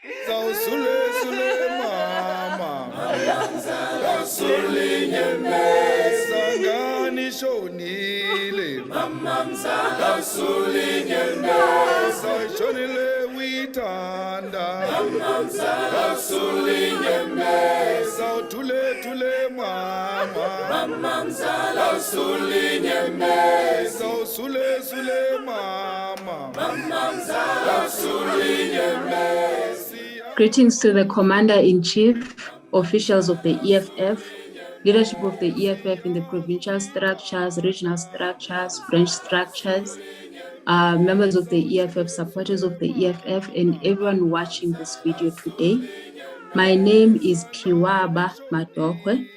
Sawusule sule mama. Sawusule nyembeza ngani shonile. Mama sawusule nyembeza shonile witanda. Mama sawusule nyembeza tule tule mama. Mama sawusule nyembeza sawusule sule mama. Mama sawusule nyembeza. Greetings to the Commander-in-Chief, officials of the EFF, leadership of the EFF in the provincial structures, regional structures, branch structures, members of the EFF, supporters of the EFF, and everyone watching this video today. My name is Piaba Madokwe.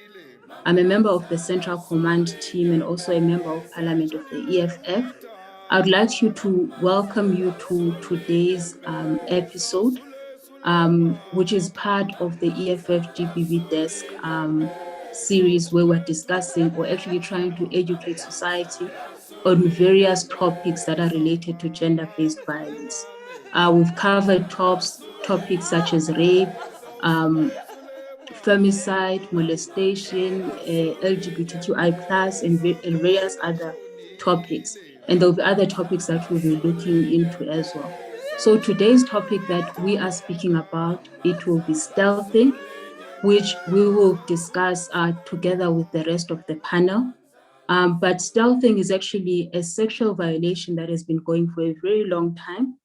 I'm a member of the Central Command team and also a member of Parliament of the EFF. I would like to welcome you to today's episode, which is part of the EFF GBV Desk series, where we're discussing or actually trying to educate society on various topics that are related to gender-based violence. We've covered topics such as rape, femicide, molestation, LGBTQI+, and various other topics. And there'll be other topics that we'll be looking into as well. So today's topic that we are speaking about, it will be stealthing, which we will discuss together with the rest of the panel. But stealthing is actually a sexual violation that has been going for a very long time.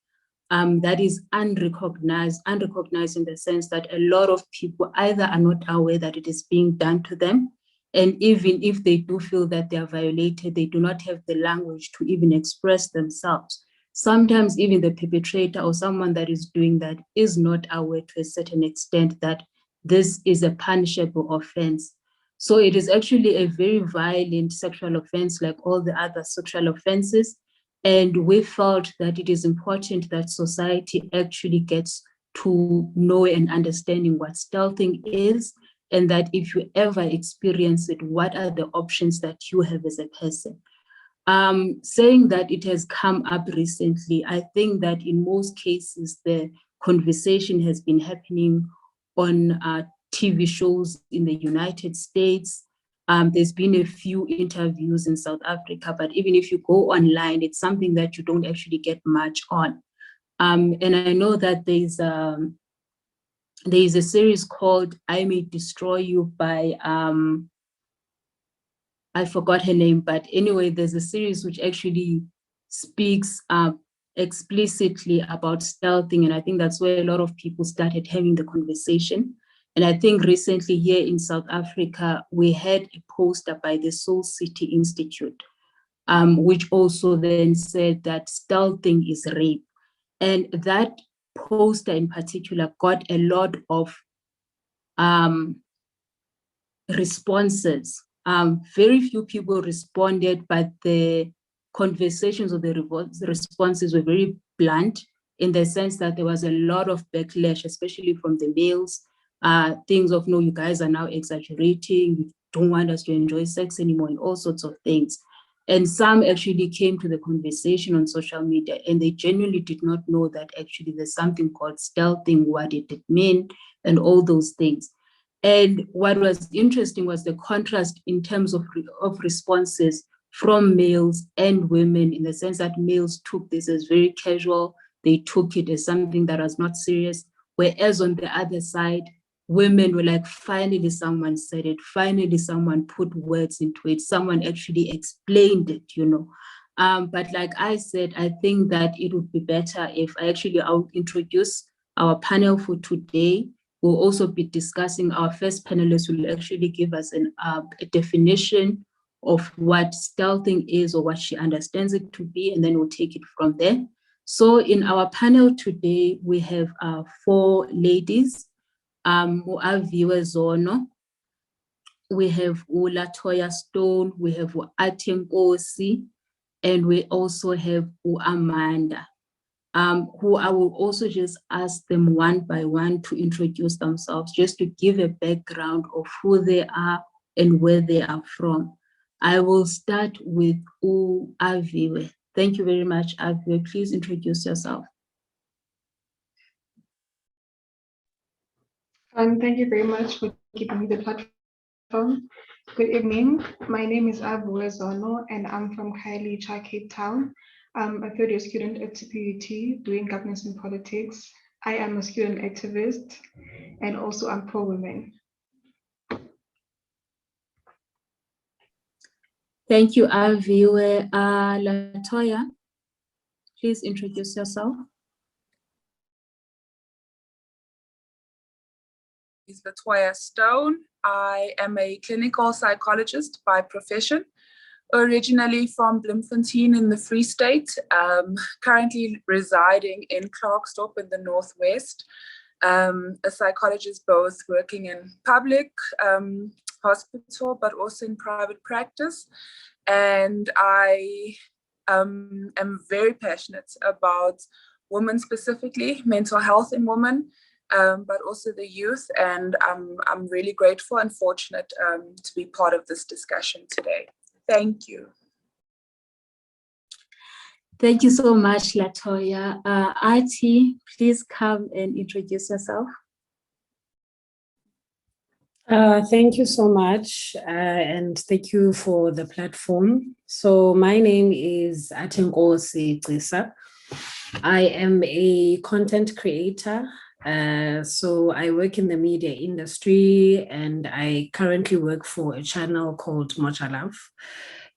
That is unrecognized in the sense that a lot of people either are not aware that it is being done to them, and even if they do feel that they are violated, they do not have the language to even express themselves. Sometimes even the perpetrator or someone that is doing that is not aware to a certain extent that this is a punishable offense. So it is actually a very violent sexual offense like all the other sexual offenses. And we felt that it is important that society actually gets to know and understanding what stealthing is, and that if you ever experience it, what are the options that you have as a person? Saying that it has come up recently, I think that in most cases, the conversation has been happening on TV shows in the United States. There's been a few interviews in South Africa, but even if you go online, it's something that you don't actually get much on. And I know that there's a series called I May Destroy You by, I forgot her name, but anyway, there's a series which actually speaks explicitly about stealthing. And I think that's where a lot of people started having the conversation. And I think recently here in South Africa, we had a poster by the Soul City Institute, which also then said that stealthing is rape. And that poster in particular got a lot of responses. Very few people responded, but the conversations or the responses were very blunt in the sense that there was a lot of backlash, especially from the males. Things of, no, you guys are now exaggerating, you don't want us to enjoy sex anymore, and all sorts of things. And some actually came to the conversation on social media and they genuinely did not know that actually there's something called stealthing, what did it mean, and all those things. And what was interesting was the contrast in terms of responses from males and women, in the sense that males took this as very casual, they took it as something that was not serious, whereas on the other side, women were like, finally someone said it, finally someone put words into it, someone actually explained it, you know. But like I said, I think that it would be better if I'll introduce our panel for today. We'll also be discussing, our first panelist will actually give us a definition of what stealthing is or what she understands it to be, and then we'll take it from there. So in our panel today, we have 4 ladies. Uaviwe Zono, we have Latoya Stone, we have Atem Kosi, and we also have Amanda, who I will also just ask them one by one to introduce themselves, just to give a background of who they are and where they are from. I will start with Aviwe. Thank you very much, Aviwe. Please introduce yourself. Thank you very much for giving me the platform. Good evening. My name is Abu Zono and I'm from Khayelitsha, Cape Town. I'm a third year student at CPUT doing governance and politics. I am a student activist and also I'm pro-women. Thank you, Aviwe. Latoya, please introduce yourself. Is Latoya Stone. I am a clinical psychologist by profession, originally from Bloemfontein in the Free State, currently residing in Klerksdorp in the Northwest. A psychologist both working in public hospital, but also in private practice. And I am very passionate about women specifically, mental health in women, but also the youth. And I'm really grateful and fortunate to be part of this discussion today. Thank you. Thank you so much, Latoya. Artie, please come and introduce yourself. Thank you so much, and thank you for the platform. So my name is Atenkosi Cisa. I am a content creator. So I work in the media industry and I currently work for a channel called Mocha Love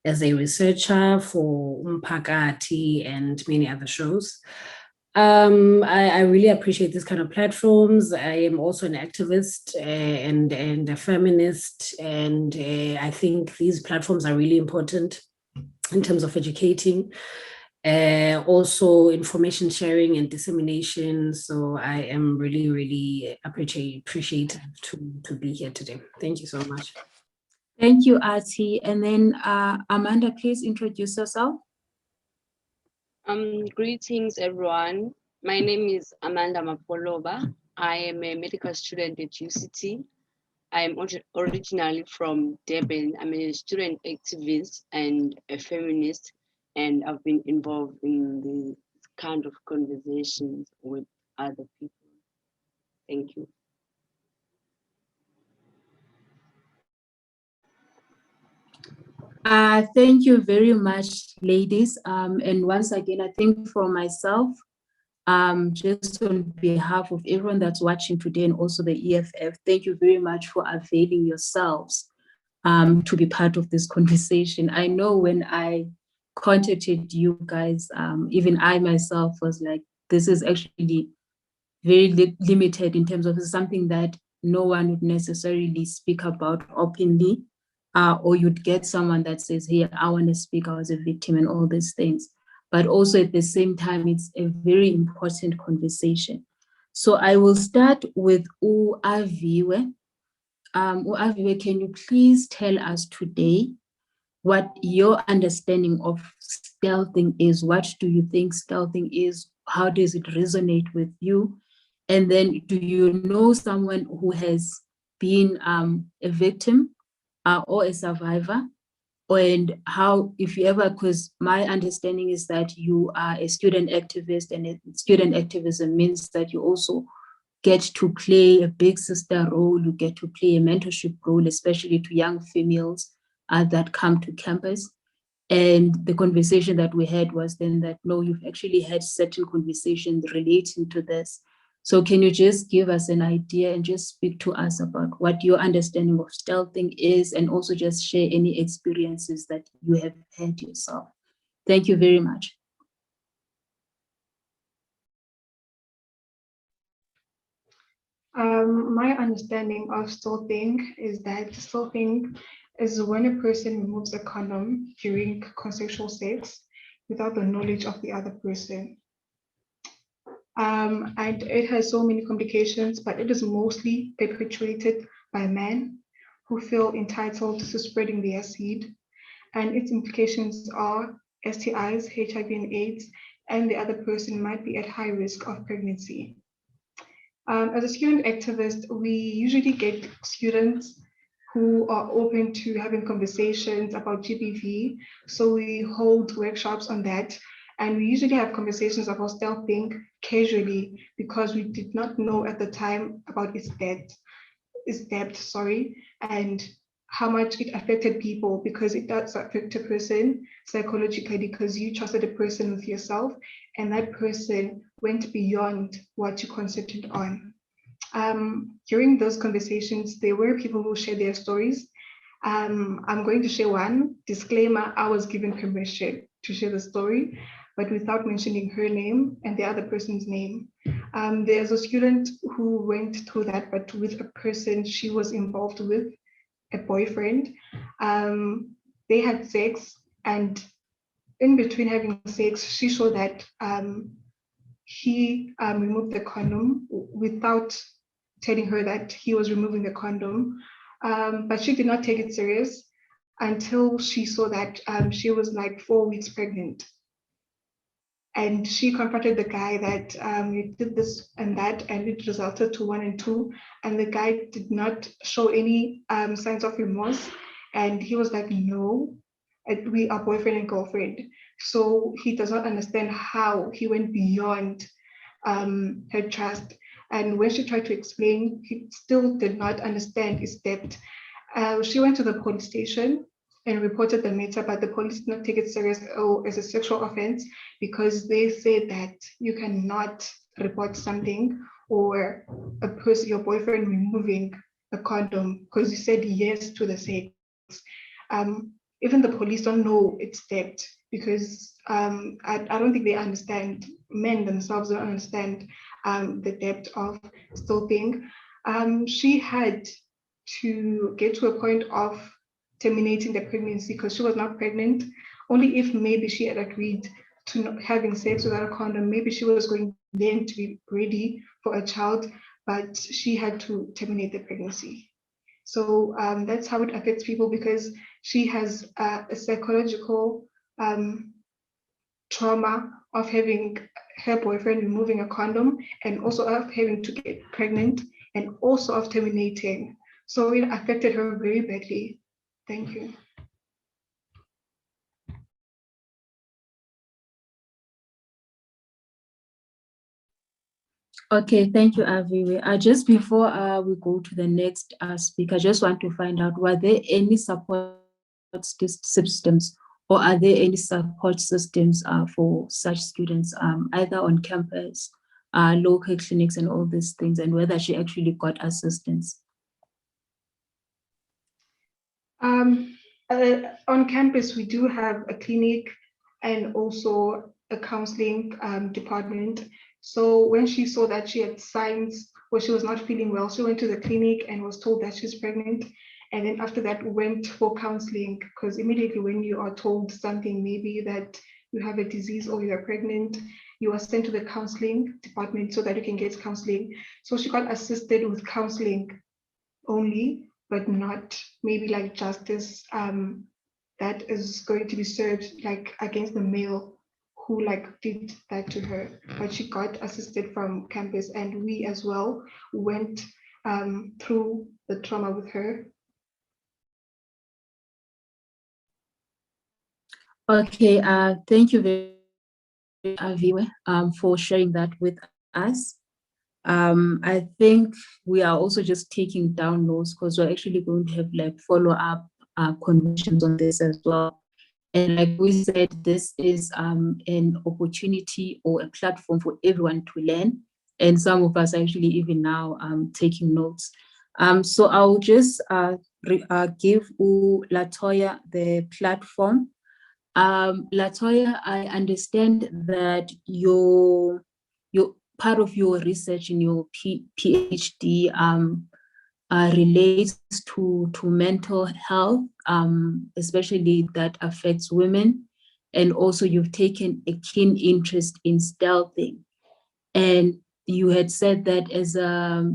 as a researcher for Umpakati and many other shows. I really appreciate this kind of platforms. I am also an activist and a feminist, and I think these platforms are really important in terms of educating, also information sharing and dissemination. So I am really, really appreciative to be here today. Thank you so much. Thank you, Artie. And then Amanda, please introduce yourself. Greetings, everyone. My name is Amanda Mapoloba. I am a medical student at UCT. I am originally from Durban. I'm a student activist and a feminist, and I've been involved in the kind of conversations with other people. Thank you. Thank you very much, ladies. And once again, I think for myself, just on behalf of everyone that's watching today and also the EFF, thank you very much for availing yourselves to be part of this conversation. I know when I contacted you guys, even I myself was like, this is actually very limited in terms of something that no one would necessarily speak about openly, or you'd get someone that says, hey, I want to speak, I was a victim and all these things. But also at the same time, it's a very important conversation. So I will start with Aviwe. Aviwe, can you please tell us today what your understanding of stealthing is? What do you think stealthing is? How does it resonate with you? And then do you know someone who has been a victim or a survivor? And how, if you ever, because my understanding is that you are a student activist, and student activism means that you also get to play a big sister role, you get to play a mentorship role, especially to young females that come to campus. And the conversation that we had was then that, no, you've actually had certain conversations relating to this. So can you just give us an idea and just speak to us about what your understanding of stealthing is, and also just share any experiences that you have had yourself? Thank you very much. My understanding of stealthing is that stealthing is when a person removes a condom during consensual sex without the knowledge of the other person. And it has so many complications, but it is mostly perpetuated by men who feel entitled to spreading their seed. And its implications are STIs, HIV and AIDS, and the other person might be at high risk of pregnancy. As a student activist, we usually get students who are open to having conversations about GBV. So we hold workshops on that. And we usually have conversations about stealthing casually because we did not know at the time about its death. debt, sorry, and how much it affected people, because it does affect a person psychologically, because you trusted a person with yourself and that person went beyond what you consented on. During those conversations, there were people who shared their stories. I'm going to share one. Disclaimer, I was given permission to share the story, but without mentioning her name and the other person's name. There's a student who went through that, but with a person she was involved with, a boyfriend. They had sex, and in between having sex, she saw that he removed the condom without telling her that he was removing the condom. But she did not take it serious until she saw that she was like 4 weeks pregnant. And she confronted the guy that you did this and that, and it resulted to 1 and 2. And the guy did not show any signs of remorse. And he was like, no, we are boyfriend and girlfriend. So he does not understand how he went beyond her trust. And when she tried to explain, he still did not understand his depth. She went to the police station and reported the matter, but the police did not take it serious as a sexual offense, because they said that you cannot report something or a person, your boyfriend removing a condom because you said yes to the sex. Even the police don't know its depth, because I don't think they understand, men themselves don't understand the depth of stalking. She had to get to a point of terminating the pregnancy because she was not pregnant. Only if maybe she had agreed to not having sex without a condom, maybe she was going then to be ready for a child, but she had to terminate the pregnancy. So that's how it affects people, because she has a psychological trauma of having her boyfriend removing a condom, and also of having to get pregnant, and also of terminating. So it affected her very badly. Thank you. Okay, thank you, Aviwe. Just before we go to the next speaker, I just want to find out, were there any support systems, or are there any support systems for such students, either on campus, local clinics and all these things, and whether she actually got assistance? On campus, we do have a clinic and also a counseling department. So when she saw that she had signs where she was not feeling well, she went to the clinic and was told that she's pregnant. And then after that, went for counseling, because immediately when you are told something, maybe that you have a disease or you're pregnant, you are sent to the counseling department so that you can get counseling. So she got assisted with counseling only, but not maybe like justice that is going to be served like against the male who like did that to her. But she got assisted from campus, and we as well went through the trauma with her. Okay, thank you very much, Aviwe, for sharing that with us. I think we are also just taking down notes, because we're actually going to have like follow-up conversations on this as well. And like we said, this is an opportunity or a platform for everyone to learn. And some of us are actually even now taking notes. So I'll just give Latoya the platform. Latoya, I understand that your part of your research in your PhD relates to mental health, especially that affects women. And also you've taken a keen interest in stealthing. And you had said that as a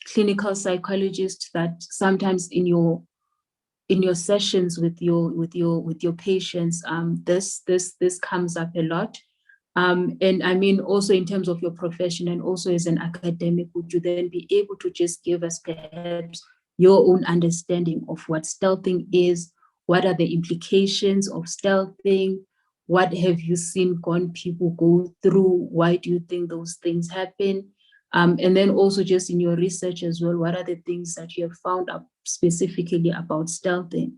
clinical psychologist, that sometimes in your sessions with your patients, this comes up a lot. And I mean, also in terms of your profession and also as an academic, would you then be able to just give us perhaps your own understanding of what stealthing is? What are the implications of stealthing? What have you seen people go through? Why do you think those things happen? And then also just in your research as well, what are the things that you have found out specifically about stealthing?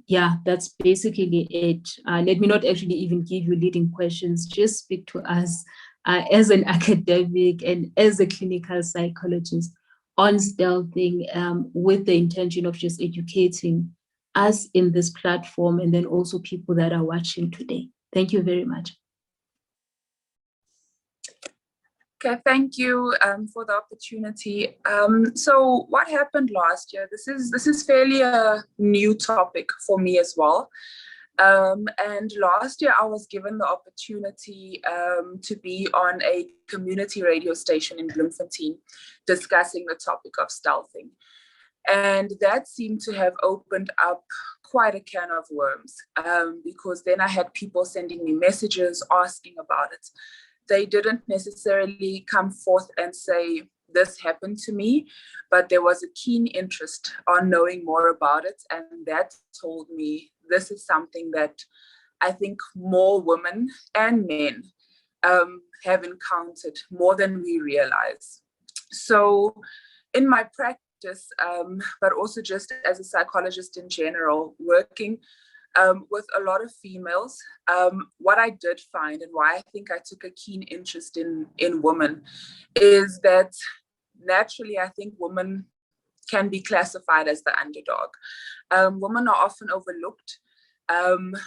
Yeah, that's basically it. Let me not actually even give you leading questions, just speak to us as an academic and as a clinical psychologist on stealthing, with the intention of just educating us in this platform and then also people that are watching today. Thank you very much. Okay, thank you for the opportunity. So what happened last year, this is fairly a new topic for me as well. And last year I was given the opportunity to be on a community radio station in Bloemfontein discussing the topic of stealthing. And that seemed to have opened up quite a can of worms, because then I had people sending me messages asking about it. They didn't necessarily come forth and say, this happened to me, but there was a keen interest on knowing more about it. And that told me this is something that I think more women and men have encountered more than we realize. So in my practice, but also just as a psychologist in general, working with a lot of females, what I did find and why I think I took a keen interest in women is that naturally I think women can be classified as the underdog. Women are often overlooked,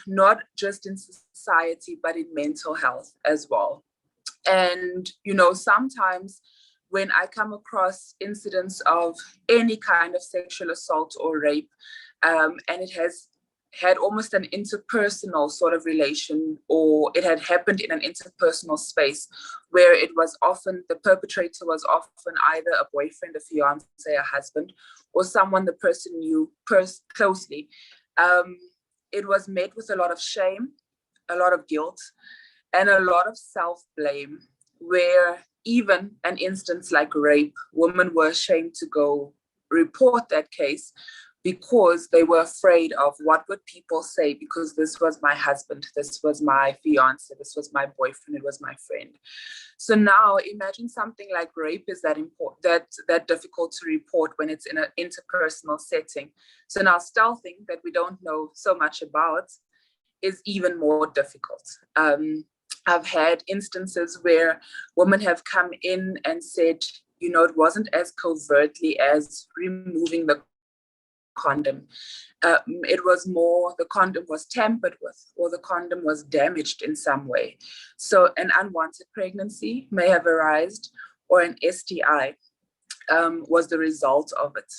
not just in society, but in mental health as well. And, you know, sometimes when I come across incidents of any kind of sexual assault or rape, and it has had almost an interpersonal sort of relation, or it had happened in an interpersonal space where it was often, the perpetrator was often either a boyfriend, a fiance, a husband, or someone the person knew closely. It was met with a lot of shame, a lot of guilt, and a lot of self-blame, where even an instance like rape, women were ashamed to go report that case because they were afraid of what would people say, because this was my husband, this was my fiance, this was my boyfriend, it was my friend. So now imagine something like rape is that important, that difficult to report when it's in an interpersonal setting. So now stealthing, that we don't know so much about, is even more difficult. I've had instances where women have come in and said, you know, it wasn't as covertly as removing the condom. It was more the condom was tampered with, or the condom was damaged in some way. So an unwanted pregnancy may have arisen, or an STI was the result of it.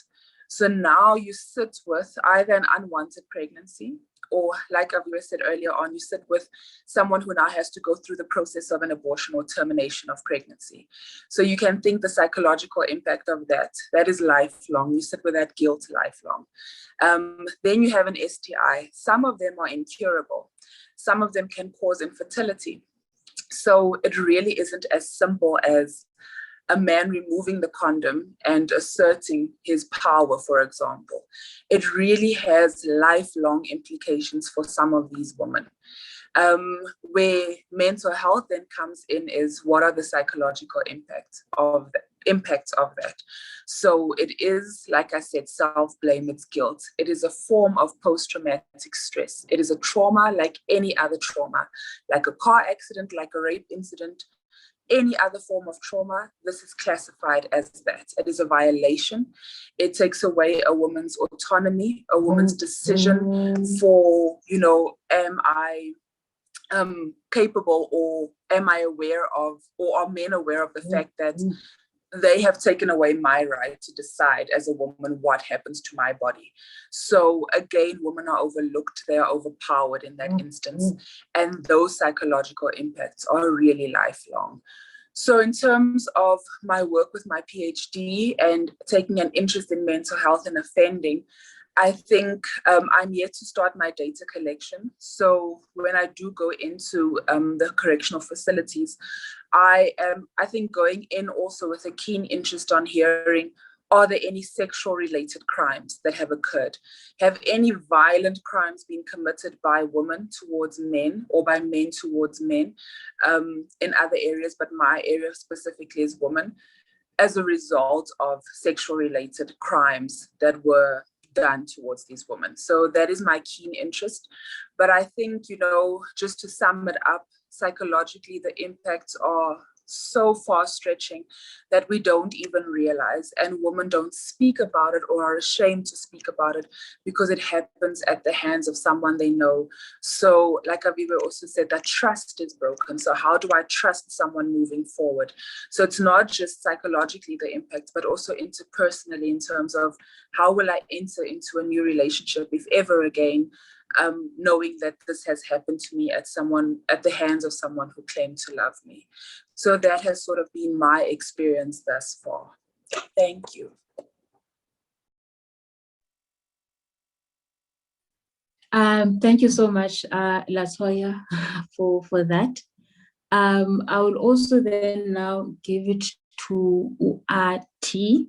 So now you sit with either an unwanted pregnancy, or like I've said earlier on, you sit with someone who now has to go through the process of an abortion or termination of pregnancy. So you can think the psychological impact of that. That is lifelong. You sit with that guilt lifelong. Then you have an STI. Some of them are incurable. Some of them can cause infertility. So it really isn't as simple as a man removing the condom and asserting his power, for example. It really has lifelong implications for some of these women. Where mental health then comes in is, what are the psychological impacts of that? So it is, like I said, self-blame, it's guilt. It is a form of post-traumatic stress. It is a trauma like any other trauma, like a car accident, like a rape incident, any other form of trauma. This is classified as that. It is a violation. It takes away a woman's autonomy, a woman's decision for, you know, am I capable, or am I aware of, or are men aware of the fact that they have taken away my right to decide as a woman what happens to my body. So again, women are overlooked, they are overpowered in that instance. And those psychological impacts are really lifelong. So in terms of my work with my PhD and taking an interest in mental health and offending, I think I'm yet to start my data collection. So when I do go into the correctional facilities, I think going in also with a keen interest on hearing, are there any sexual related crimes that have occurred? Have any violent crimes been committed by women towards men or by men towards men in other areas, but my area specifically is women, as a result of sexual related crimes that were done towards these women? So that is my keen interest. But I think, just to sum it up, psychologically, the impacts are so far stretching that we don't even realize, and women don't speak about it or are ashamed to speak about it because it happens at the hands of someone they know. So like Aviva also said, that trust is broken. So how do I trust someone moving forward? So it's not just psychologically the impact, but also interpersonally, in terms of how will I enter into a new relationship, if ever again, knowing that this has happened to me at the hands of someone who claimed to love me. So that has sort of been my experience thus far. Thank you. Thank you so much, Latoya, for that. I will also then now give it to Uati.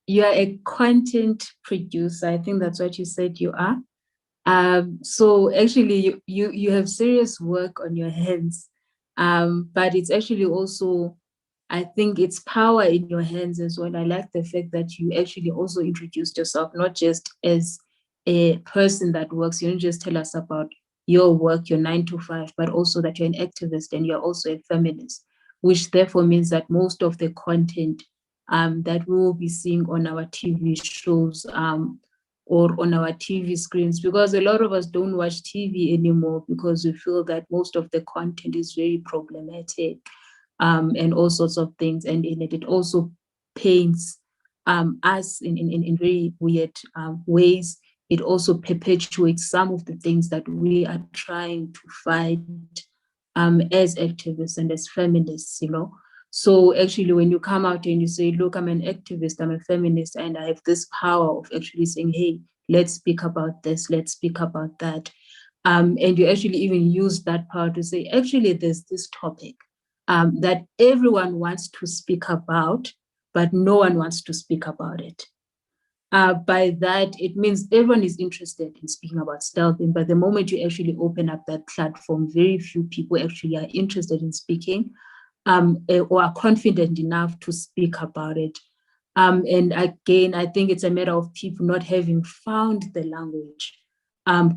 You are a content producer. I think that's what you said you are. So actually, you have serious work on your hands, but it's actually also, I think it's power in your hands as well. I like the fact that you actually also introduced yourself, not just as a person that works. You don't just tell us about your work, your 9 to 5, but also that you're an activist and you're also a feminist, which therefore means that most of the content that we will be seeing on our TV shows or on our TV screens, because a lot of us don't watch TV anymore because we feel that most of the content is very problematic and all sorts of things. And in it also paints us in very weird ways. It also perpetuates some of the things that we are trying to fight as activists and as feminists, So actually, when you come out and you say, look, I'm an activist, I'm a feminist, and I have this power of actually saying, hey, let's speak about this, let's speak about that. And you actually even use that power to say, actually, there's this topic that everyone wants to speak about, but no one wants to speak about it. By that, it means everyone is interested in speaking about stealthing, but the moment you actually open up that platform, very few people actually are interested in speaking or are confident enough to speak about it. And again, I think it's a matter of people not having found the language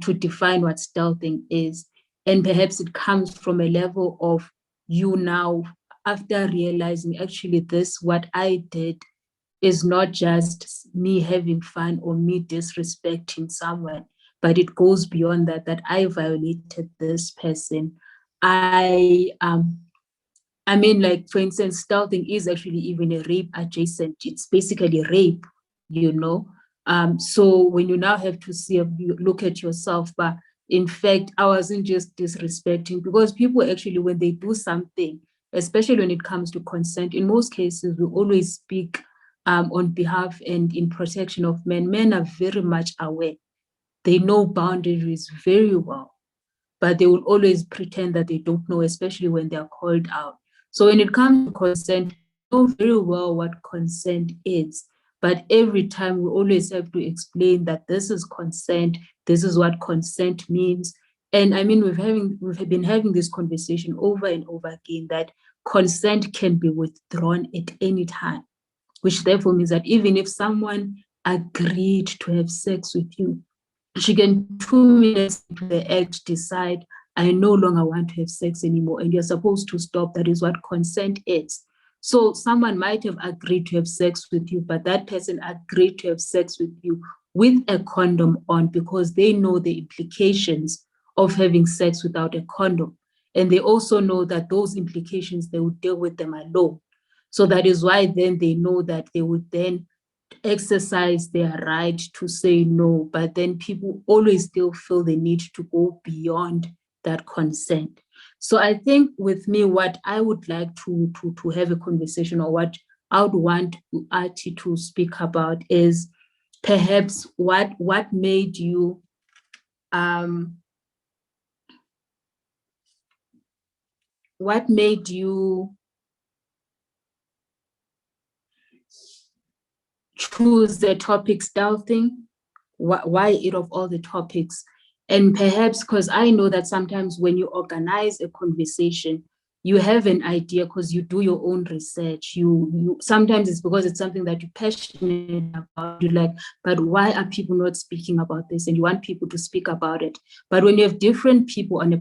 to define what stealthing is. And perhaps it comes from a level of you now, after realizing actually this, what I did is not just me having fun or me disrespecting someone, but it goes beyond that, that I violated this person. I mean, like, for instance, stealthing is actually even a rape adjacent. It's basically rape, So when you now have to look at yourself, but in fact, I wasn't just disrespecting, because people actually, when they do something, especially when it comes to consent, in most cases, we always speak on behalf and in protection of men. Men are very much aware. They know boundaries very well, but they will always pretend that they don't know, especially when they're called out. So when it comes to consent, we know very well what consent is, but every time we always have to explain that this is consent, this is what consent means. And I mean, we've been having this conversation over and over again that consent can be withdrawn at any time, which therefore means that even if someone agreed to have sex with you, she can 2 minutes into the act decide, I no longer want to have sex anymore, and you're supposed to stop. That is what consent is. So someone might have agreed to have sex with you, but that person agreed to have sex with you with a condom on because they know the implications of having sex without a condom. And they also know that those implications, they would deal with them alone. So that is why then they know that they would then exercise their right to say no, but then people always still feel the need to go beyond that consent. So I think with me, what I would like to have a conversation, or what I would want Ati to speak about, is perhaps what made you choose the topic stealthing? Why it of all the topics? And perhaps because I know that sometimes when you organize a conversation, you have an idea because you do your own research. You sometimes it's because it's something that you're passionate about. You're like, but why are people not speaking about this? And you want people to speak about it. But when you have different people on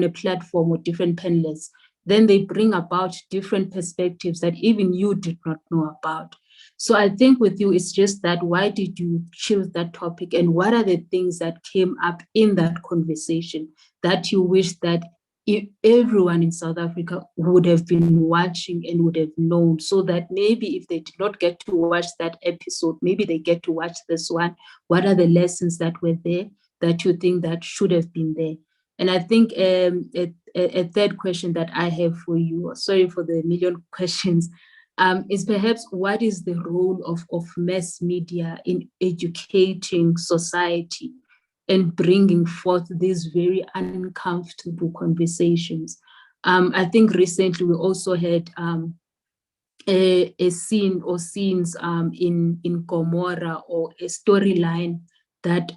a platform or different panelists, then they bring about different perspectives that even you did not know about. So I think with you, it's just that, why did you choose that topic, and what are the things that came up in that conversation that you wish that everyone in South Africa would have been watching and would have known, so that maybe if they did not get to watch that episode, maybe they get to watch this one. What are the lessons that were there that you think that should have been there? And I think a third question that I have for you, sorry for the million questions, is perhaps what is the role of mass media in educating society and bringing forth these very uncomfortable conversations? I think recently we also had a scene or scenes in Gomorrah, or a storyline that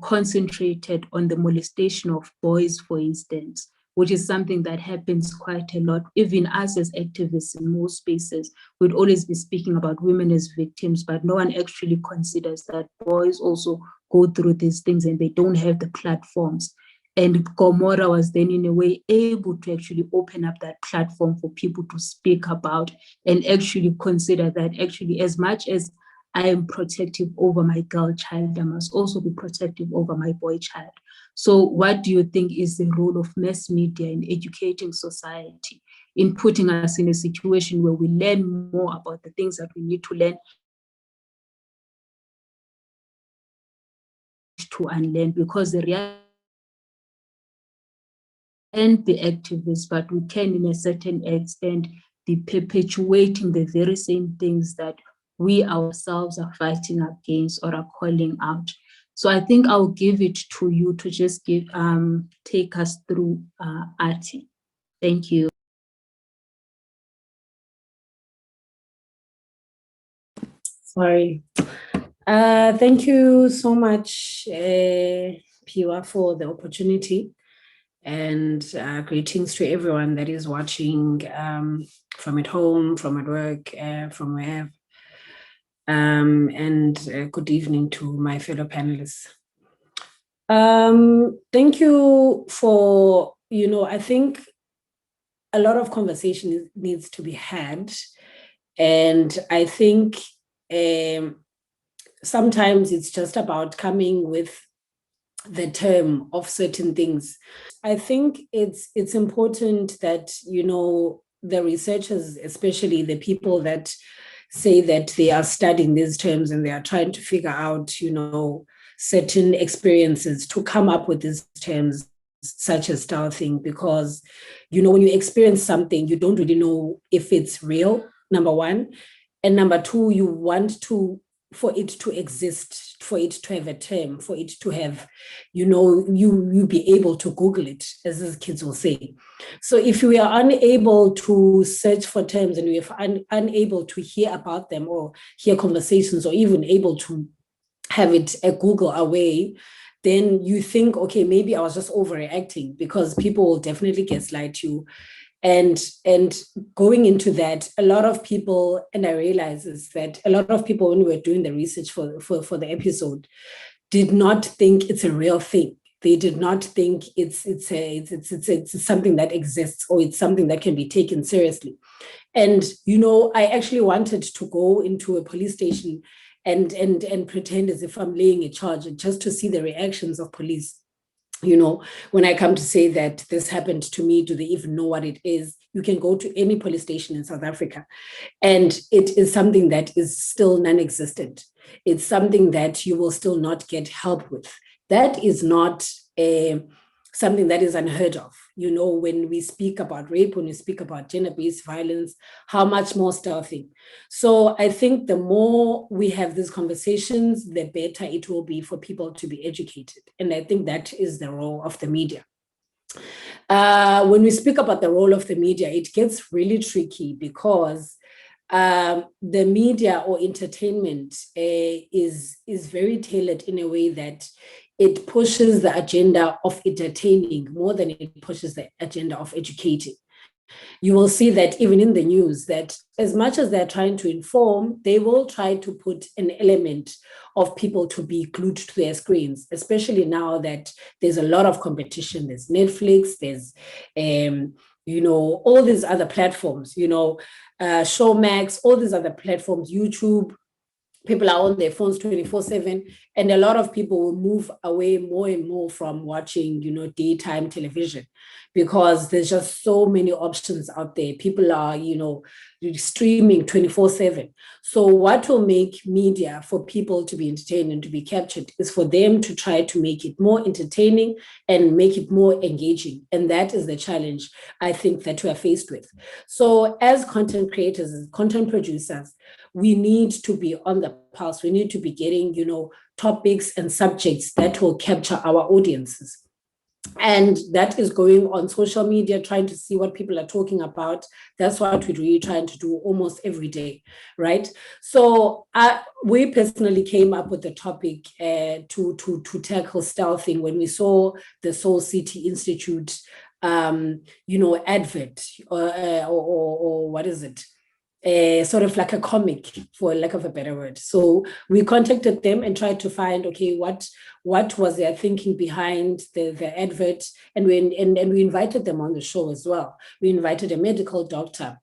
concentrated on the molestation of boys, for instance, which is something that happens quite a lot. Even us as activists in most spaces, we'd always be speaking about women as victims, but no one actually considers that boys also go through these things and they don't have the platforms. And Gomorrah was then in a way able to actually open up that platform for people to speak about and actually consider that actually, as much as I am protective over my girl child, I must also be protective over my boy child. So what do you think is the role of mass media in educating society, in putting us in a situation where we learn more about the things that we need to learn to unlearn? Because the reality and the activists, but we can, in a certain extent, be perpetuating the very same things that we ourselves are fighting against or are calling out. So I think I'll give it to you to just take us through, Artie. Thank you. Sorry. Thank you so much, Piwa, for the opportunity. And greetings to everyone that is watching from at home, from at work, from wherever. And good evening to my fellow panelists. Thank you for, I think a lot of conversation needs to be had. And I think sometimes it's just about coming with the term of certain things. I think it's important that, the researchers, especially the people that say that they are studying these terms and they are trying to figure out, certain experiences to come up with these terms, such as stealthing, because, when you experience something, you don't really know if it's real, number one. And number two, you want for it to exist, for it to have a term, for it to have, you be able to Google it, as the kids will say. So if we are unable to search for terms and we are unable to hear about them or hear conversations or even able to have it a Google away, then you think, okay, maybe I was just overreacting, because people will definitely gaslight you. And going into that, a lot of people, and I realize is that a lot of people, when we were doing the research for the episode, did not think it's a real thing. They did not think it's something that exists, or it's something that can be taken seriously. And I actually wanted to go into a police station and pretend as if I'm laying a charge, just to see the reactions of police. When I come to say that this happened to me, do they even know what it is? You can go to any police station in South Africa, and it is something that is still non-existent. It's something that you will still not get help with. That is not something that is unheard of. When we speak about rape, when we speak about gender-based violence, how much more stealthing. So I think the more we have these conversations, the better it will be for people to be educated. And I think that is the role of the media. When we speak about the role of the media, it gets really tricky, because the media or entertainment is very tailored in a way that it pushes the agenda of entertaining more than it pushes the agenda of educating. You will see that even in the news, that as much as they're trying to inform, they will try to put an element of people to be glued to their screens, especially now that there's a lot of competition. There's Netflix, there's, all these other platforms, Showmax, all these other platforms, YouTube. People are on their phones 24/7, and a lot of people will move away more and more from watching, daytime television, because there's just so many options out there. People are, streaming 24/7. So what will make media for people to be entertained and to be captured is for them to try to make it more entertaining and make it more engaging. And that is the challenge, I think, that we are faced with. So as content creators, as content producers, we need to be on the pulse. We need to be getting, topics and subjects that will capture our audiences. And that is going on social media, trying to see what people are talking about. That's what we're really trying to do almost every day, right? So we personally came up with the topic to tackle stealthing when we saw the Soul City Institute, advert, or what is it? Sort of like a comic, for lack of a better word. So we contacted them and tried to find, okay, what was their thinking behind the advert, and we invited them on the show as well. We invited a medical doctor,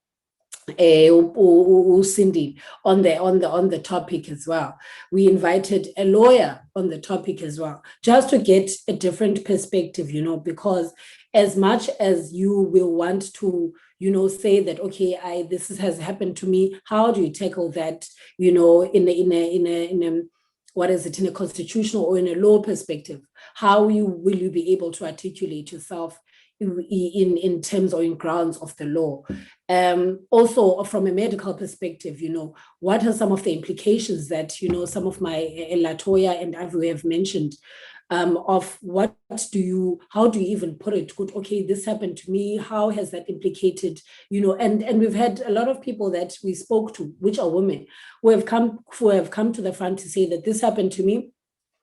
Cindy, on the topic as well. We invited a lawyer on the topic as well, just to get a different perspective, because as much as you will want to, say that, okay, this has happened to me. How do you tackle that, in a what is it, in a constitutional or in a law perspective? How will you be able to articulate yourself in terms or in grounds of the law? Also, from a medical perspective, what are some of the implications that, some of my Latoya and Avu have mentioned, of how do you even put it? Good, okay, this happened to me. How has that implicated, and we've had a lot of people that we spoke to, which are women, who have come to the front to say that this happened to me.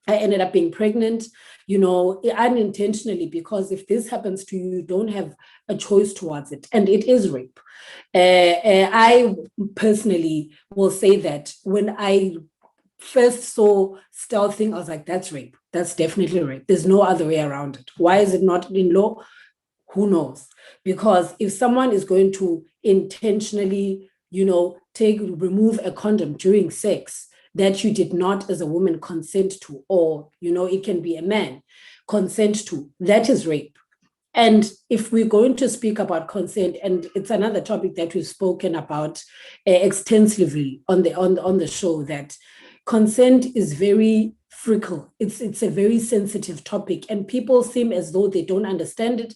I ended up being pregnant, unintentionally, because if this happens to you, you don't have a choice towards it. And it is rape. I personally will say that when I first saw stealthing, I was like, that's rape. That's definitely rape. There's no other way around it. Why is it not in law? Who knows? Because if someone is going to intentionally, remove a condom during sex that you did not as a woman consent to, or, it can be a man consent to, that is rape. And if we're going to speak about consent, and it's another topic that we've spoken about extensively on the show, that consent is very fickle. It's a very sensitive topic, and people seem as though they don't understand it.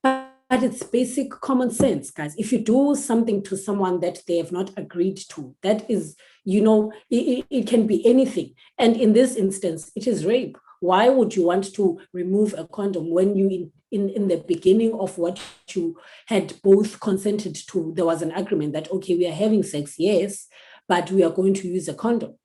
But it's basic common sense, guys. If you do something to someone that they have not agreed to, that is, it can be anything. And in this instance, it is rape. Why would you want to remove a condom when you, in the beginning of what you had both consented to, there was an agreement that, okay, we are having sex, yes, but we are going to use a condom.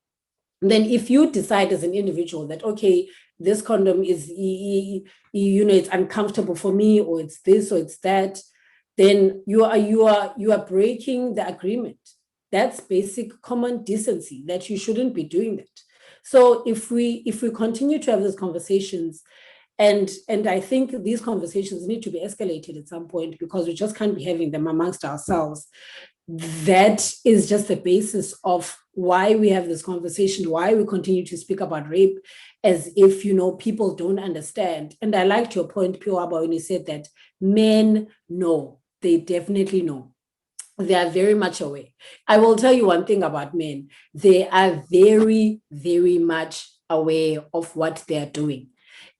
And then if you decide as an individual that, okay, this condom is, it's uncomfortable for me, or it's this, or it's that, then you are breaking the agreement. That's basic common decency, that you shouldn't be doing that. So if we continue to have these conversations, and I think these conversations need to be escalated at some point, because we just can't be having them amongst ourselves. That is just the basis of why we have this conversation, why we continue to speak about rape as if, people don't understand. And I liked your point, Piaba, when you said that men know. They definitely know. They are very much aware. I will tell you one thing about men. They are very, very much aware of what they are doing.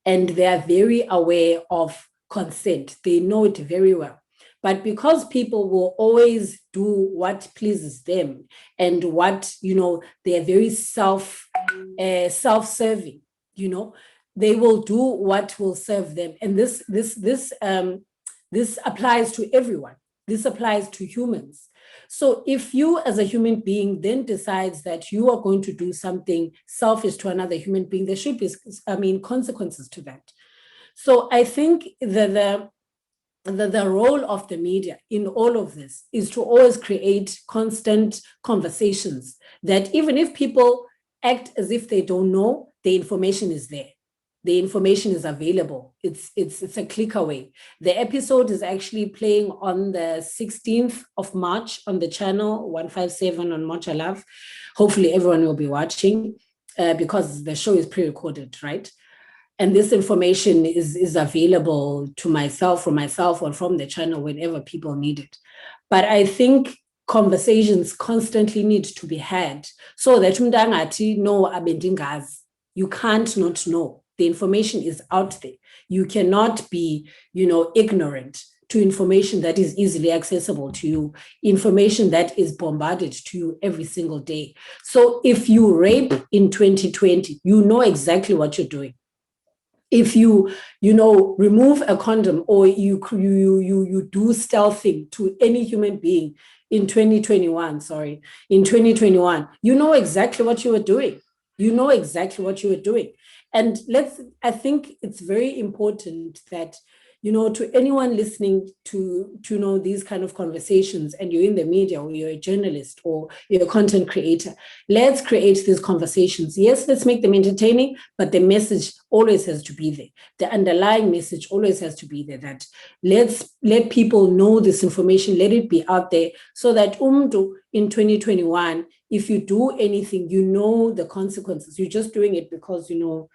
And they are very aware of consent. They know it very well. But because people will always do what pleases them, and what, they are very self-serving, they will do what will serve them. And this applies to everyone. This applies to humans. So if you as a human being then decides that you are going to do something selfish to another human being, there should be, consequences to that. So I think that the role of the media in all of this is to always create constant conversations that even if people act as if they don't know, the information is there. The information is available. It's a click away. The episode is actually playing on the 16th of March on the channel 157 on Mocha Love. Hopefully everyone will be watching because the show is pre-recorded, right? And this information is available to myself, or from the channel whenever people need it. But I think conversations constantly need to be had so that no, you can't not know. The information is out there. You cannot be, ignorant to information that is easily accessible to you, information that is bombarded to you every single day. So if you rape in 2020, you know exactly what you're doing. If you remove a condom or you do stealthing to any human being in 2021, you know exactly what you were doing. And I think it's very important that, to anyone listening to these kind of conversations, and you're in the media or you're a journalist or you're a content creator, let's create these conversations. Yes, let's make them entertaining, but the message always has to be there. The underlying message always has to be there, that let people know this information, let it be out there, so that in 2021, if you do anything, you know the consequences. You're just doing it because, you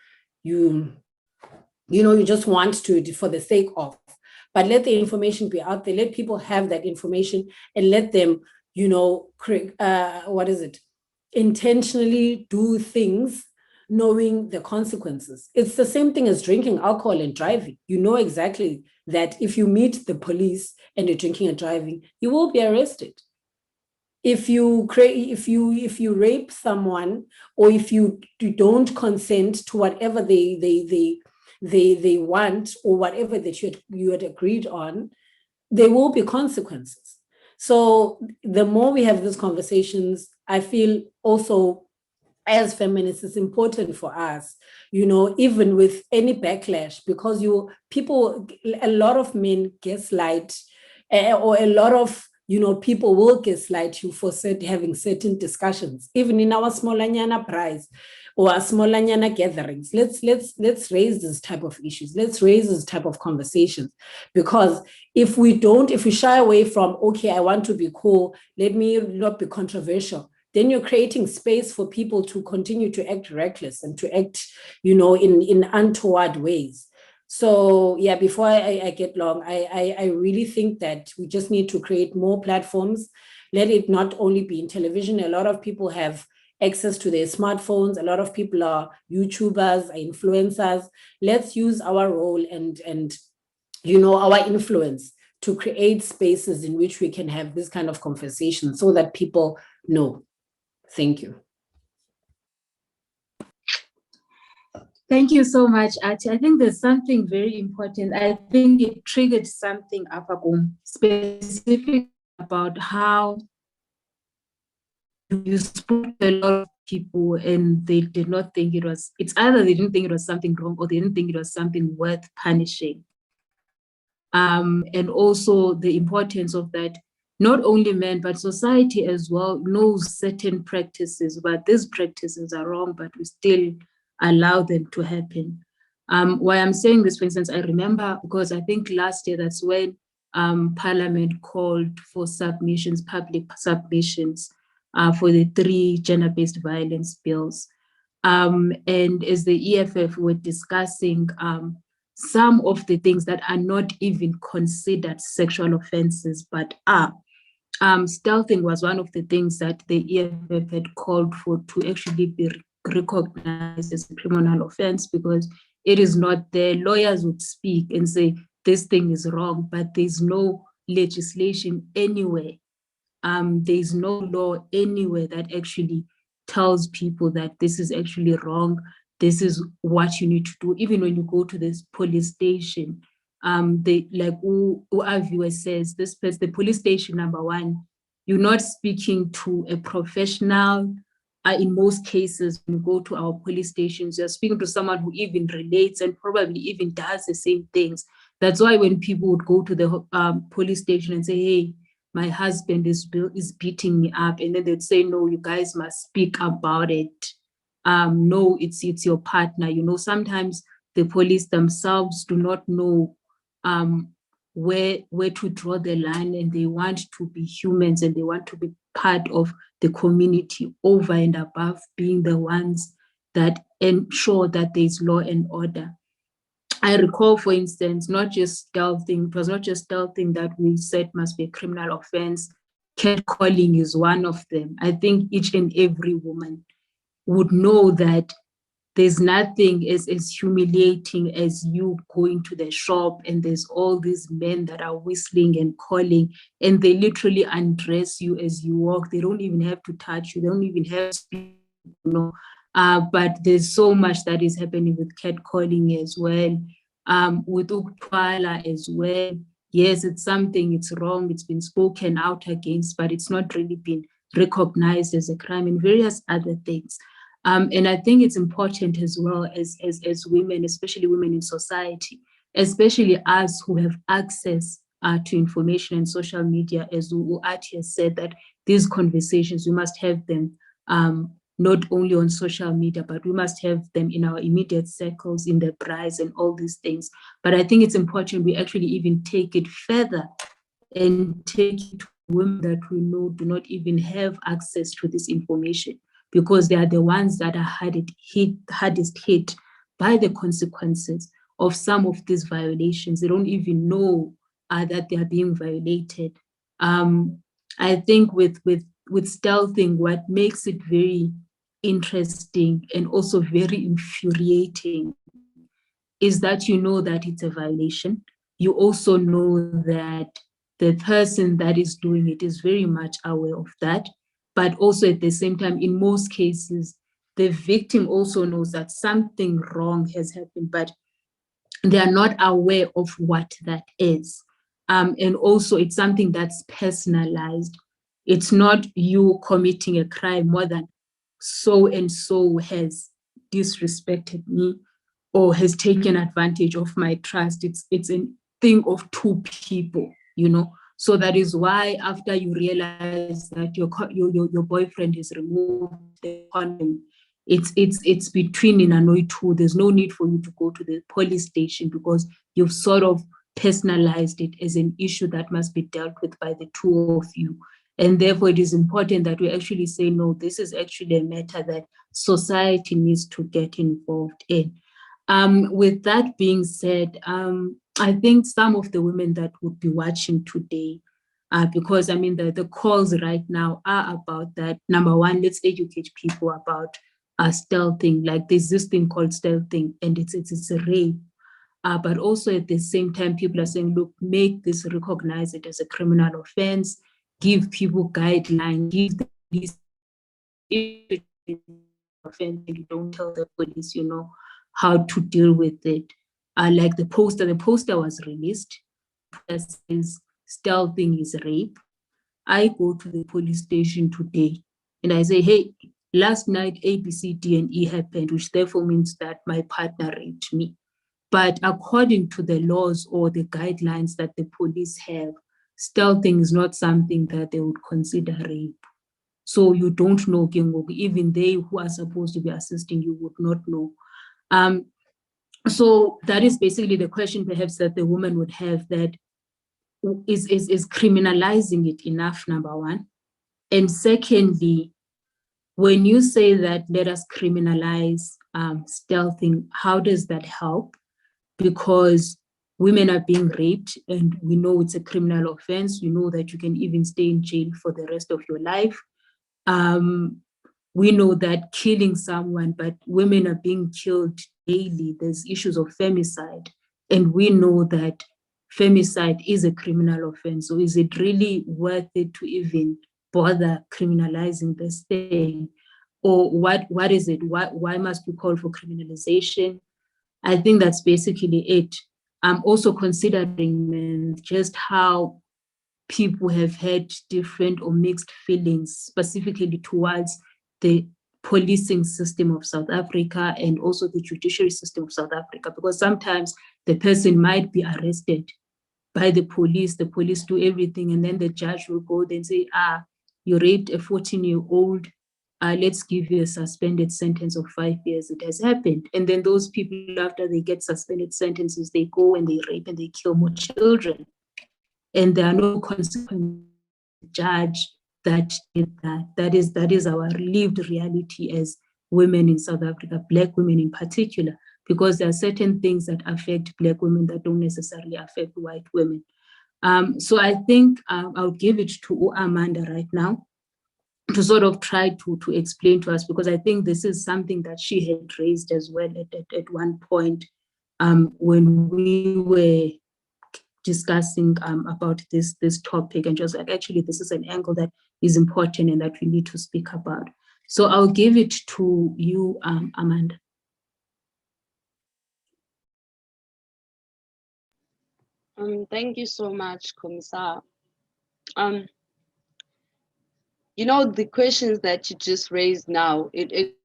just want to for the sake of, but let the information be out there. Let people have that information and let them, intentionally do things knowing the consequences. It's the same thing as drinking alcohol and driving. You know exactly that if you meet the police and you're drinking and driving, you will be arrested. If you rape someone, or if you don't consent to whatever they want, or whatever that you had agreed on, there will be consequences. So the more we have these conversations, I feel also as feminists, it's important for us, even with any backlash, because a lot of men gaslight, or a lot of people will gaslight you for having certain discussions, even in our smallanyana prize or our smallanyana gatherings. Let's raise this type of issues. Let's raise this type of conversations, because if we shy away from, okay, I want to be cool, let me not be controversial, then you're creating space for people to continue to act reckless and to act, in untoward ways. So yeah, before I get long, I really think that we just need to create more platforms. Let it not only be in television. A lot of people have access to their smartphones. A lot of people are YouTubers, are influencers. Let's use our role and our influence to create spaces in which we can have this kind of conversation so that people know. Thank you. Thank you so much, Ati. I think there's something very important. I think it triggered something specific about how you spoke to a lot of people and they did not think it's either they didn't think it was something wrong or they didn't think it was something worth punishing. And also the importance of that, not only men, but society as well knows certain practices, but these practices are wrong, but we still allow them to happen. Why I'm saying this, for instance, I remember because I think last year that's when Parliament called for public submissions for the 3 gender-based violence bills. And as the EFF were discussing some of the things that are not even considered sexual offenses, but are. Stealthing was one of the things that the EFF had called for to actually be recognized as a criminal offense, because it is not there. Lawyers would speak and say, this thing is wrong, but there's no legislation anywhere. There's no law anywhere that actually tells people that this is actually wrong. This is what you need to do. Even when you go to this police station, they like who our viewer says, the police station number 1 you're not speaking to a professional. In most cases, when you go to our police stations, you're speaking to someone who even relates and probably even does the same things. That's why when people would go to the police station and say, hey, my husband is beating me up, and then they'd say, no, you guys must speak about it. No, it's your partner. You know, sometimes the police themselves do not know where to draw the line, and they want to be humans and they want to be part of the community over and above being the ones that ensure that there's law and order. I recall, for instance, it was not just stealthing that we said must be a criminal offense. Catcalling is one of them. I think each and every woman would know that there's nothing as humiliating as you going to the shop and there's all these men that are whistling and calling, and they literally undress you as you walk. They don't even have to touch you. They don't even have to speak, you know. But there's so much that is happening with catcalling as well, with uktwala as well. Yes, it's something, it's wrong, it's been spoken out against, but it's not really been recognized as a crime, and various other things. And I think it's important as well as women, especially women in society, especially us who have access to information and social media, as Uati has said, that these conversations, we must have them not only on social media, but we must have them in our immediate circles, in the braais and all these things. But I think it's important we actually even take it further and take it to women that we know do not even have access to this information, because they are the ones that are hardest hit by the consequences of some of these violations. They don't even know that they are being violated. I think with stealthing, what makes it very interesting and also very infuriating is that you know that it's a violation. You also know that the person that is doing it is very much aware of that. But also at the same time, in most cases, the victim also knows that something wrong has happened, but they are not aware of what that is. And also it's something that's personalized. It's not you committing a crime more than so and so has disrespected me or has taken advantage of my trust. It's a thing of two people, you know. So that is why after you realize that your boyfriend has removed the condom, it's between Inanoi two. There's no need for you to go to the police station because you've sort of personalized it as an issue that must be dealt with by the two of you. And therefore, it is important that we actually say, no, this is actually a matter that society needs to get involved in. With that being said, I think some of the women that would be watching today, because I mean, the calls right now are about that. Number one, let's educate people about stealthing. Like there's this thing called stealthing, and it's a rape. But also at the same time, people are saying, look, make this, recognize it as a criminal offense, give people guidelines, give the police offense, and you don't tell the police, you know, how to deal with it. Like the poster was released, that says stealthing is rape. I go to the police station today and I say, hey, last night A, B, C, D, and E happened, which therefore means that my partner raped me. But according to the laws or the guidelines that the police have, stealthing is not something that they would consider rape. So you don't know, even they who are supposed to be assisting you would not know. So that is basically the question perhaps that the woman would have, that is criminalizing it enough, number one. And secondly, when you say that let us criminalize stealthing, how does that help? Because women are being raped and we know it's a criminal offense. You know that you can even stay in jail for the rest of your life. We know that killing someone, but women are being killed daily. There's issues of femicide, and we know that femicide is a criminal offense. So is it really worth it to even bother criminalizing this thing? Or what is it? Why must we call for criminalization? I think that's basically it. I'm also considering just how people have had different or mixed feelings, specifically towards the policing system of South Africa and also the judiciary system of South Africa, because sometimes the person might be arrested by the police do everything, and then the judge will go there and say, you raped a 14-year-old, let's give you a suspended sentence of 5 years. It has happened. And then those people, after they get suspended sentences, they go and they rape and they kill more children. And there are no consequences. Judge that did that. That is our lived reality as women in South Africa, Black women in particular, because there are certain things that affect Black women that don't necessarily affect white women. So I think I'll give it to Amanda right now to sort of try to explain to us, because I think this is something that she had raised as well at one point when we were discussing about this topic, and just like, actually, this is an angle that is important and that we need to speak about. So I'll give it to you, Amanda. Thank you so much, Commissar. You know, the questions that you just raised now, it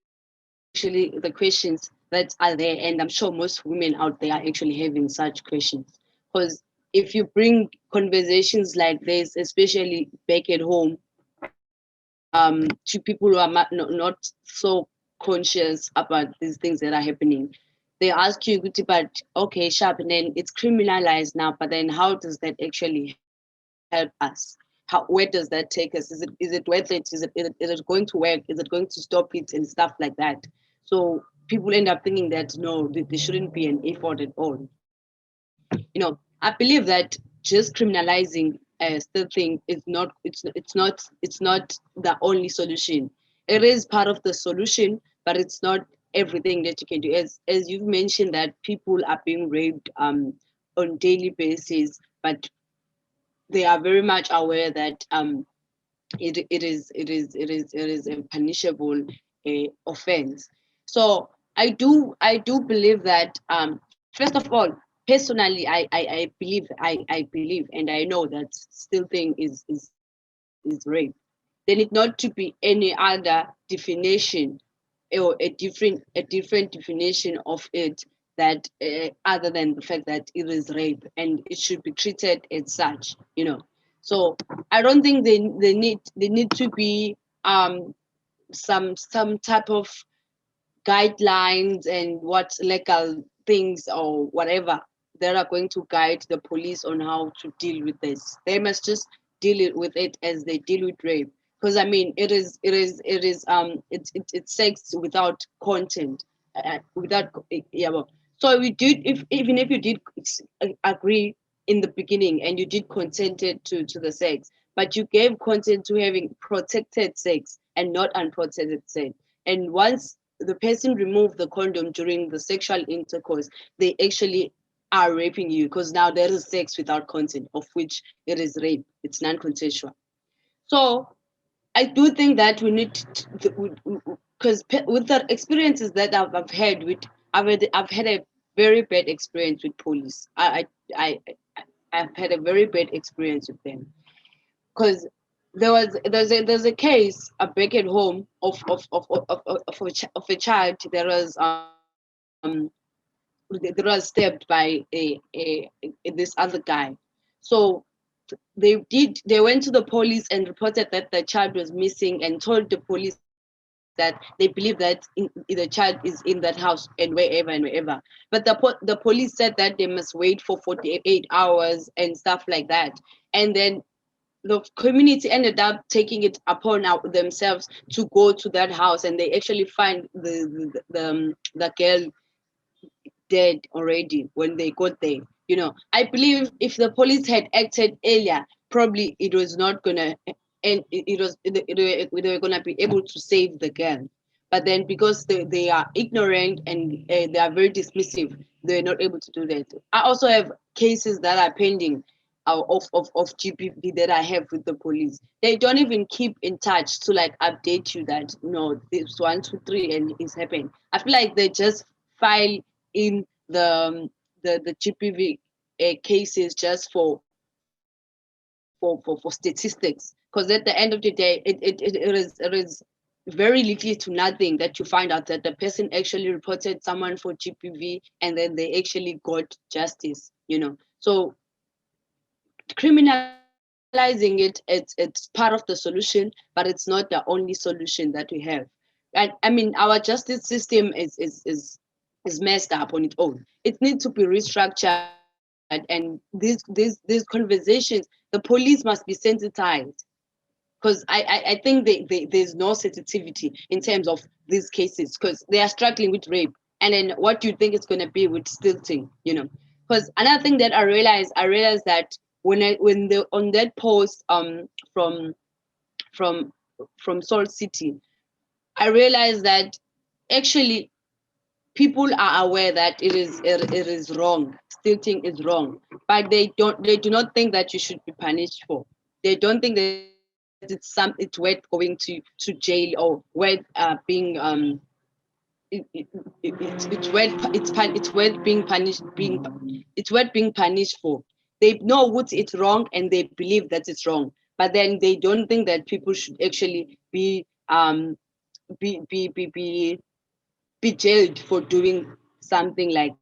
actually the questions that are there, and I'm sure most women out there are actually having such questions. Because if you bring conversations like this, especially back at home, to people who are not so conscious about these things that are happening, they ask you, but okay, sharp, and then it's criminalized now, but then how does that actually help us? Where does that take us? Is it worth it? Is it going to work? Is it going to stop it and stuff like that? So people end up thinking that no, there shouldn't be an effort at all. You know, I believe that just criminalizing still thing is not it's not the only solution. It is part of the solution, but it's not everything that you can do. As you've mentioned, that people are being raped on daily basis, but they are very much aware that it is a punishable offense. So I do believe that first of all, personally, I believe and I know that still thing is rape. There need not to be any other definition or a different definition of it that other than the fact that it is rape and it should be treated as such, you know. So I don't think they need to be some type of guidelines and what legal things or whatever that are going to guide the police on how to deal with this. They must just deal with it as they deal with rape. Because I mean, it's sex without content, without yeah. Well, so we did, even if you did agree in the beginning and you did consented to the sex, but you gave consent to having protected sex and not unprotected sex. And once the person removed the condom during the sexual intercourse, they actually are raping you, because now there is sex without consent, of which it is rape. It's non-consensual. So I do think that we need because with the experiences that I've had I've had a very bad experience with police. I've had a very bad experience with them, because there's a case back at home of a child that was stabbed by this other guy. So they went to the police and reported that the child was missing and told the police that they believe that the child is in that house and wherever. But the police said that they must wait for 48 hours and stuff like that. And then the community ended up taking it upon themselves to go to that house, and they actually find the girl dead already when they got there. You know, I believe if the police had acted earlier, probably it was not gonna, and they were gonna be able to save the girl. But then because they are ignorant and they are very dismissive, they're not able to do that. I also have cases that are pending of GBV that I have with the police. They don't even keep in touch to like update you that no, this 1, 2, 3 and it's happened. I feel like they just file in the GBV cases just for for statistics, because at the end of the day, it is very little to nothing that you find out that the person actually reported someone for GBV and then they actually got justice, So criminalizing it, it's part of the solution, but it's not the only solution that we have. And I mean, our justice system is messed up on its own. It needs to be restructured, and these conversations, the police must be sensitized, because I think there's no sensitivity in terms of these cases, because they are struggling with rape, and then what do you think it's going to be with stilting, because another thing that I realized that on that post from Salt City, I realized that actually people are aware that it is wrong. Stilting is wrong, but they do not think that you should be punished for. They don't think that it's worth going to jail or worth being it's worth being punished it's worth being punished for. They know what it's wrong and they believe that it's wrong, but then they don't think that people should actually be jailed for doing something like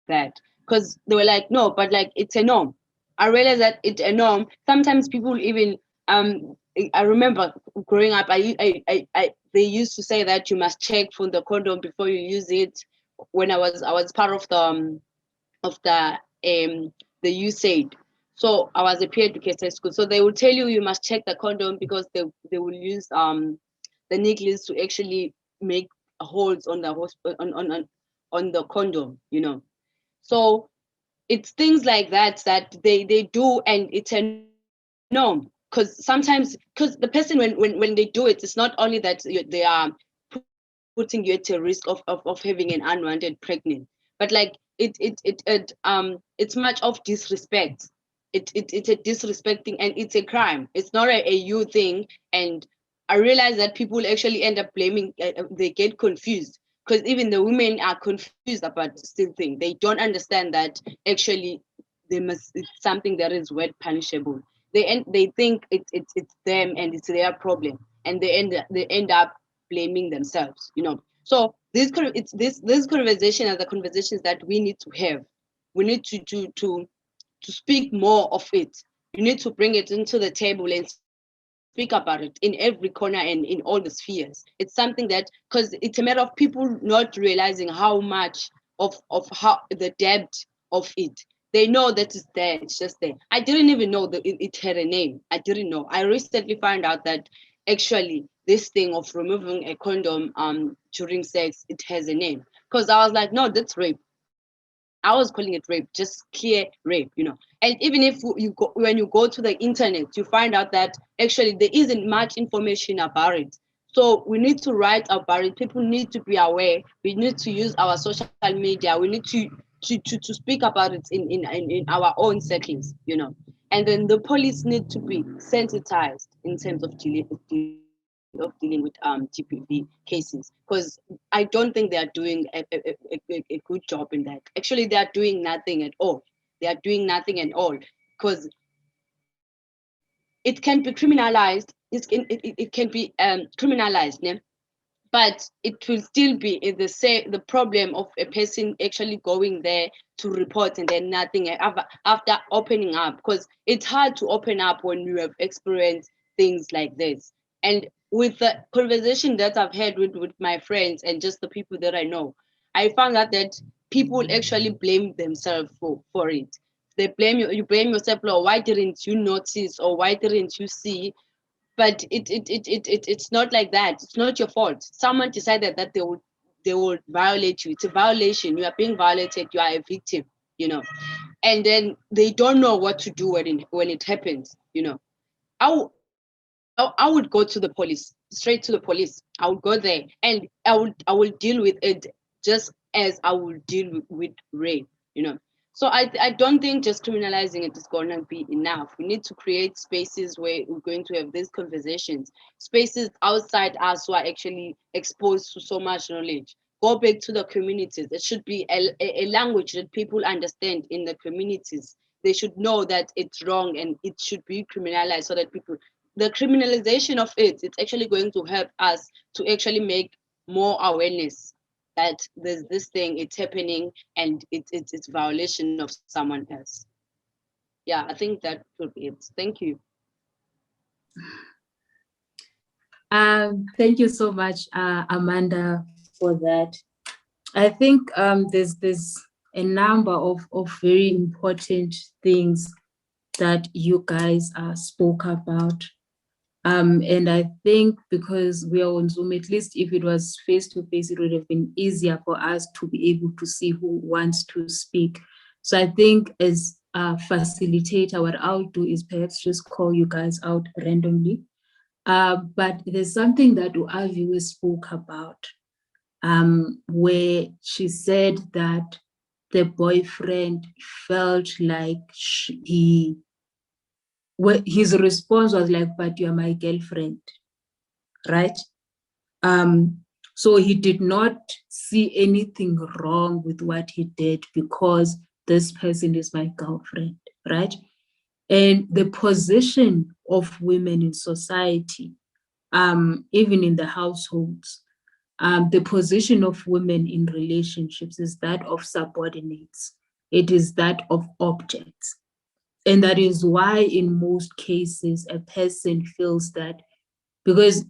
that, because they were like, no, but like it's a norm. I realized that it's a norm. Sometimes people even I remember growing up, they used to say that you must check for the condom before you use it. When I was part of the USAID, so I was a peer educator school. So they will tell you must check the condom because they will use the needles to actually make holes on the condom, So it's things like that they do, and it's a norm. Because sometimes, because the person when they do it, it's not only that they are putting you at a risk of having an unwanted pregnant, but like it's much of disrespect. It's a disrespecting, and it's a crime. It's not a you thing. And I realize that people actually end up blaming. They get confused, because even the women are confused about still thing. They don't understand that actually it's something that is worth punishable. They think it's them and it's their problem, and they end up blaming themselves. So this conversation are the conversations that we need to have. We need to speak more of it. You need to bring it into the table and speak about it in every corner and in all the spheres. It's something that, because it's a matter of people not realizing how much of how the depth of it. They know that it's there, it's just there. I didn't even know that it had a name. I didn't know. I recently found out that actually this thing of removing a condom during sex, it has a name. Because I was like, no, that's rape. I was calling it rape, just clear rape, And even if when you go to the internet, you find out that actually there isn't much information about it. So we need to write about it. People need to be aware. We need to use our social media. We need to speak about it in our own settings, And then the police need to be sensitized in terms of dealing with GBV cases, because I don't think they are doing a good job in that. Actually, they are doing nothing at all. They are doing nothing at all, because it can be criminalized. It can be criminalized, yeah? But it will still be the problem of a person actually going there to report and then nothing after opening up, because it's hard to open up when you have experienced things like this. And with the conversation that I've had with my friends and just the people that I know, I found out that people actually blame themselves for it. They blame you blame yourself, or why didn't you notice, or why didn't you see? But it's not like that. It's not your fault. Someone decided that they would violate you. It's a violation. You are being violated. You are a victim, and then they don't know what to do when it happens. I would go to the police, straight to the police. I would go there and I will deal with it just as I would deal with rape, So I don't think just criminalizing it is going to be enough. We need to create spaces where we're going to have these conversations, spaces outside us who are actually exposed to so much knowledge. Go back to the communities. It should be a language that people understand in the communities. they should know that it's wrong and it should be criminalized, so that the criminalization of it's actually going to help us to actually make more awareness that there's this thing, it's happening, and it's violation of someone else. Yeah, I think that would be it. Thank you. Thank you so much, Amanda, for that. I think there's a number of very important things that you guys spoke about. And I think because we are on Zoom, at least if it was face-to-face, it would have been easier for us to be able to see who wants to speak. So I think as a facilitator, what I'll do is perhaps just call you guys out randomly. But there's something that Uaviwe spoke about, where she said that the boyfriend felt like his response was like, but you're my girlfriend, right? So he did not see anything wrong with what he did because this person is my girlfriend, right? And the position of women in society, even in the households, the position of women in relationships is that of subordinates. It is that of objects. And that is why in most cases, a person feels that because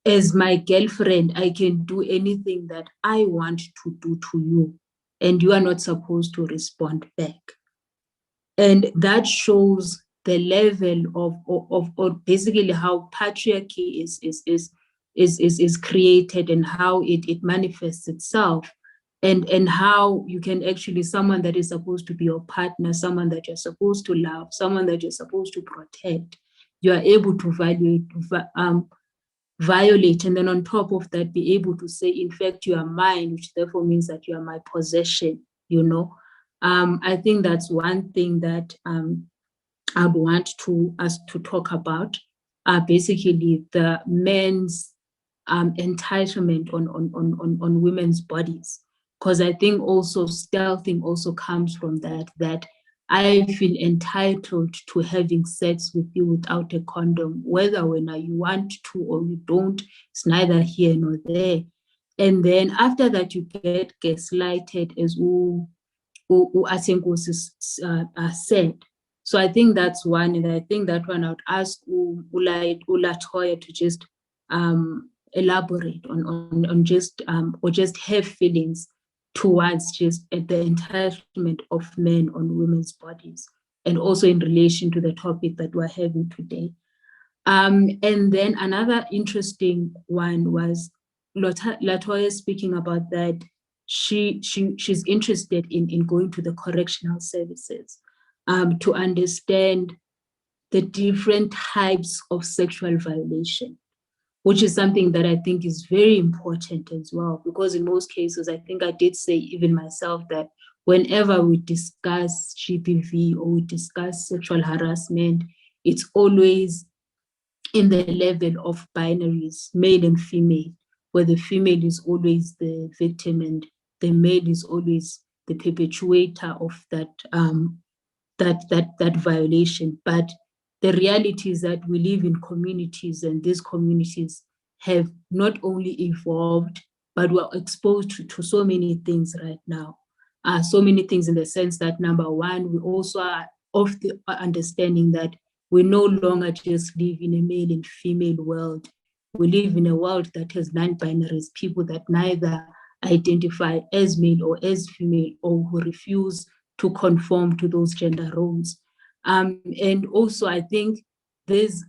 as my girlfriend, I can do anything that I want to do to you, and you are not supposed to respond back. And that shows the level of basically how patriarchy is created and how it manifests itself, and how you can actually, someone that is supposed to be your partner, someone that you're supposed to love, someone that you're supposed to protect, you are able to violate, and then on top of that, be able to say, in fact, you are mine, which therefore means that you are my possession, you know. I think that's one thing that I'd want us to talk about, basically the men's entitlement on women's bodies. Because I think also stealthing also comes from that I feel entitled to having sex with you without a condom, whether when you want to or you don't, it's neither here nor there. And then after that, you get gaslighted, as Asenkosi said. So I think that's one, and I think that one I would ask Latoya to just elaborate on just or just have feelings towards just the entitlement of men on women's bodies, and also in relation to the topic that we're having today. And then another interesting one was Latoya speaking about that she's interested in going to the correctional services to understand the different types of sexual violation, which is something that I think is very important as well, because in most cases, I think I did say even myself that whenever we discuss GBV or we discuss sexual harassment, it's always in the level of binaries, male and female, where the female is always the victim and the male is always the perpetuator of that violation. But the reality is that we live in communities, and these communities have not only evolved, but we're exposed to so many things right now. So many things in the sense that, number one, we also are of the understanding that we no longer just live in a male and female world. We live in a world that has non-binaries, people that neither identify as male or as female, or who refuse to conform to those gender roles. And also, I think there's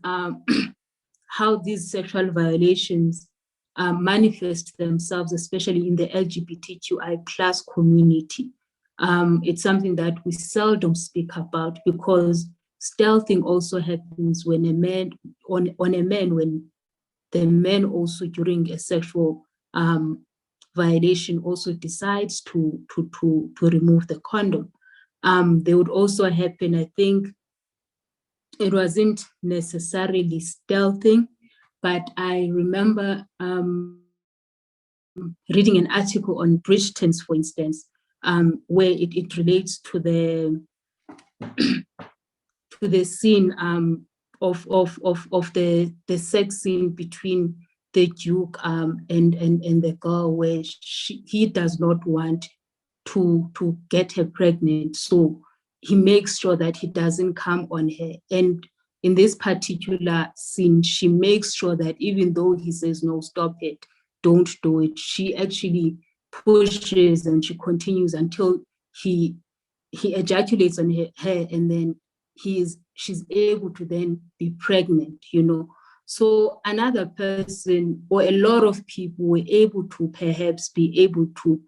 how these sexual violations manifest themselves, especially in the LGBTQI plus community. It's something that we seldom speak about, because stealthing also happens when a man, when the man also during a sexual violation also decides to remove the condom. They would also happen, I think, it wasn't necessarily stealthing, but I remember reading an article on Bridgertons, for instance, where it relates to the to the scene of the sex scene between the Duke and the girl, where he does not want to get her pregnant, so he makes sure that he doesn't come on her. And in this particular scene, she makes sure that even though he says, no, stop it, don't do it, she actually pushes and she continues until he ejaculates on her, and then she's able to then be pregnant, you know. So another person, or a lot of people, were able to perhaps be able to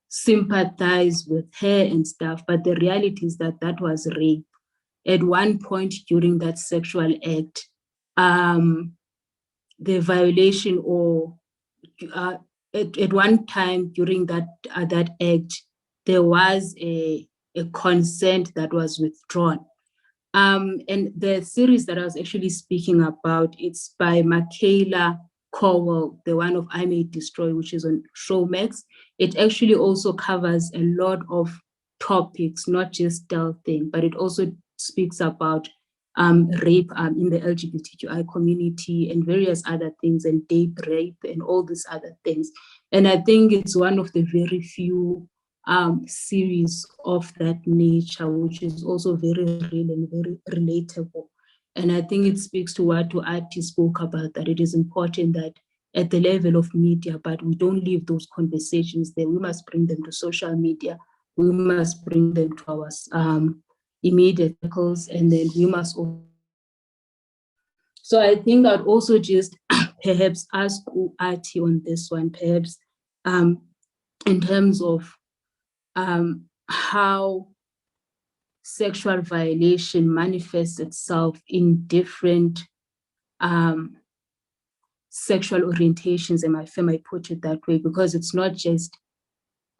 sympathize with her and stuff, but the reality is that that was rape. At one point during that sexual act, the violation, or at one time during that act, there was a consent that was withdrawn. And the series that I was actually speaking about, it's by Michaela Cowell, the one of I May Destroy, which is on Showmax. It actually also covers a lot of topics, not just stealthing, but it also speaks about rape in the LGBTQI community and various other things, and date rape and all these other things. And I think it's one of the very few series of that nature, which is also very real and very relatable. And I think it speaks to what Ati spoke about, that it is important that at the level of media, but we don't leave those conversations there. We must bring them to social media. We must bring them to our immediate circles, and then we must also. So I think I'd also just perhaps ask Ati on this one, perhaps in terms of how sexual violation manifests itself in different sexual orientations, and if I might put it that way, because it's not just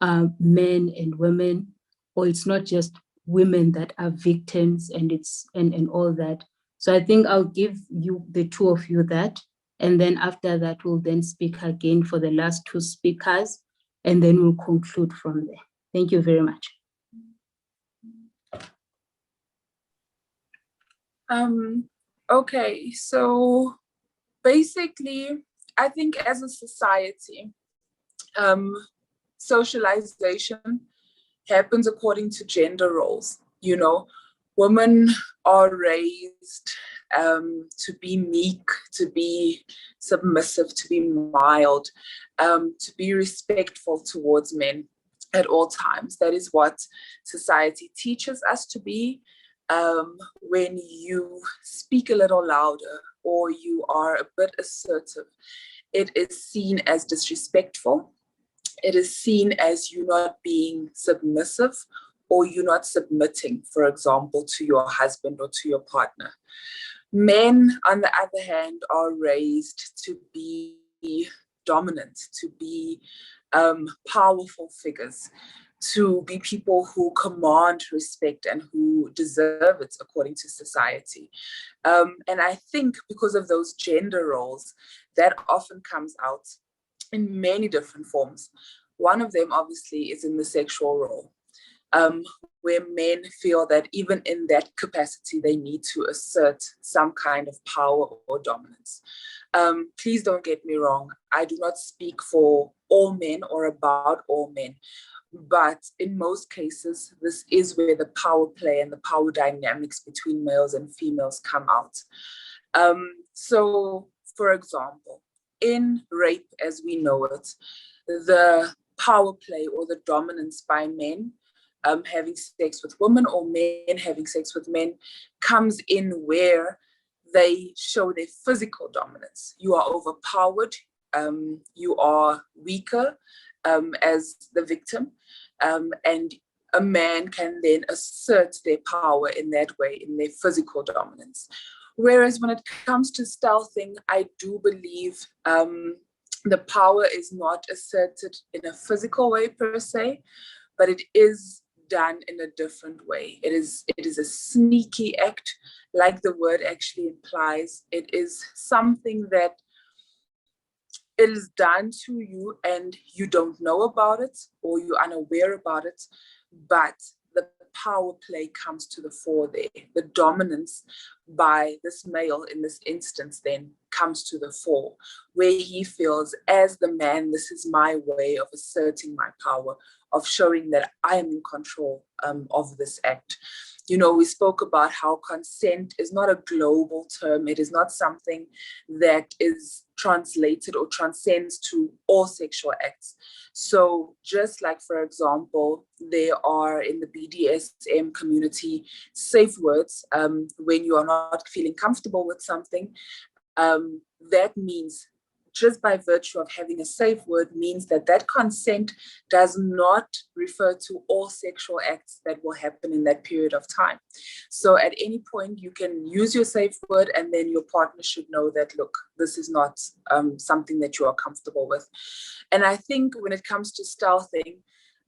men and women, or it's not just women that are victims, and and all that. So I think I'll give you, the two of you, that, and then after that we'll then speak again for the last two speakers, and then we'll conclude from there. Thank you very much. Okay, so basically, I think as a society, socialization happens according to gender roles. You know, women are raised to be meek, to be submissive, to be mild, to be respectful towards men at all times. That is what society teaches us to be. When you speak a little louder or you are a bit assertive, it is seen as disrespectful. It is seen as you not being submissive, or you not submitting, for example, to your husband or to your partner. Men, on the other hand, are raised to be dominant, to be powerful figures, to be people who command respect and who deserve it according to society. And I think because of those gender roles, that often comes out in many different forms. One of them, obviously, is in the sexual role, where men feel that even in that capacity, they need to assert some kind of power or dominance. Please don't get me wrong. I do not speak for all men or about all men. But in most cases, this is where the power play and the power dynamics between males and females come out. So, for example, in rape as we know it, the power play or the dominance by men having sex with women, or men having sex with men, comes in where they show their physical dominance. You are overpowered, you are weaker as the victim, and a man can then assert their power in that way, in their physical dominance. Whereas when it comes to stealthing, I do believe the power is not asserted in a physical way per se, but it is done in a different way. It is a sneaky act, like the word actually implies. It is something that it is done to you and you don't know about it, or you're unaware about it, but the power play comes to the fore there. The dominance by this male in this instance then comes to the fore, where he feels, as the man, this is my way of asserting my power, of showing that I am in control of this act. You know, we spoke about how consent is not a global term. It is not something that is translated or transcends to all sexual acts. So just like, for example, there are in the BDSM community safe words when you are not feeling comfortable with something, that means, just by virtue of having a safe word, means that that consent does not refer to all sexual acts that will happen in that period of time. So at any point, you can use your safe word, and then your partner should know that, look, this is not something that you are comfortable with. And I think when it comes to stealthing,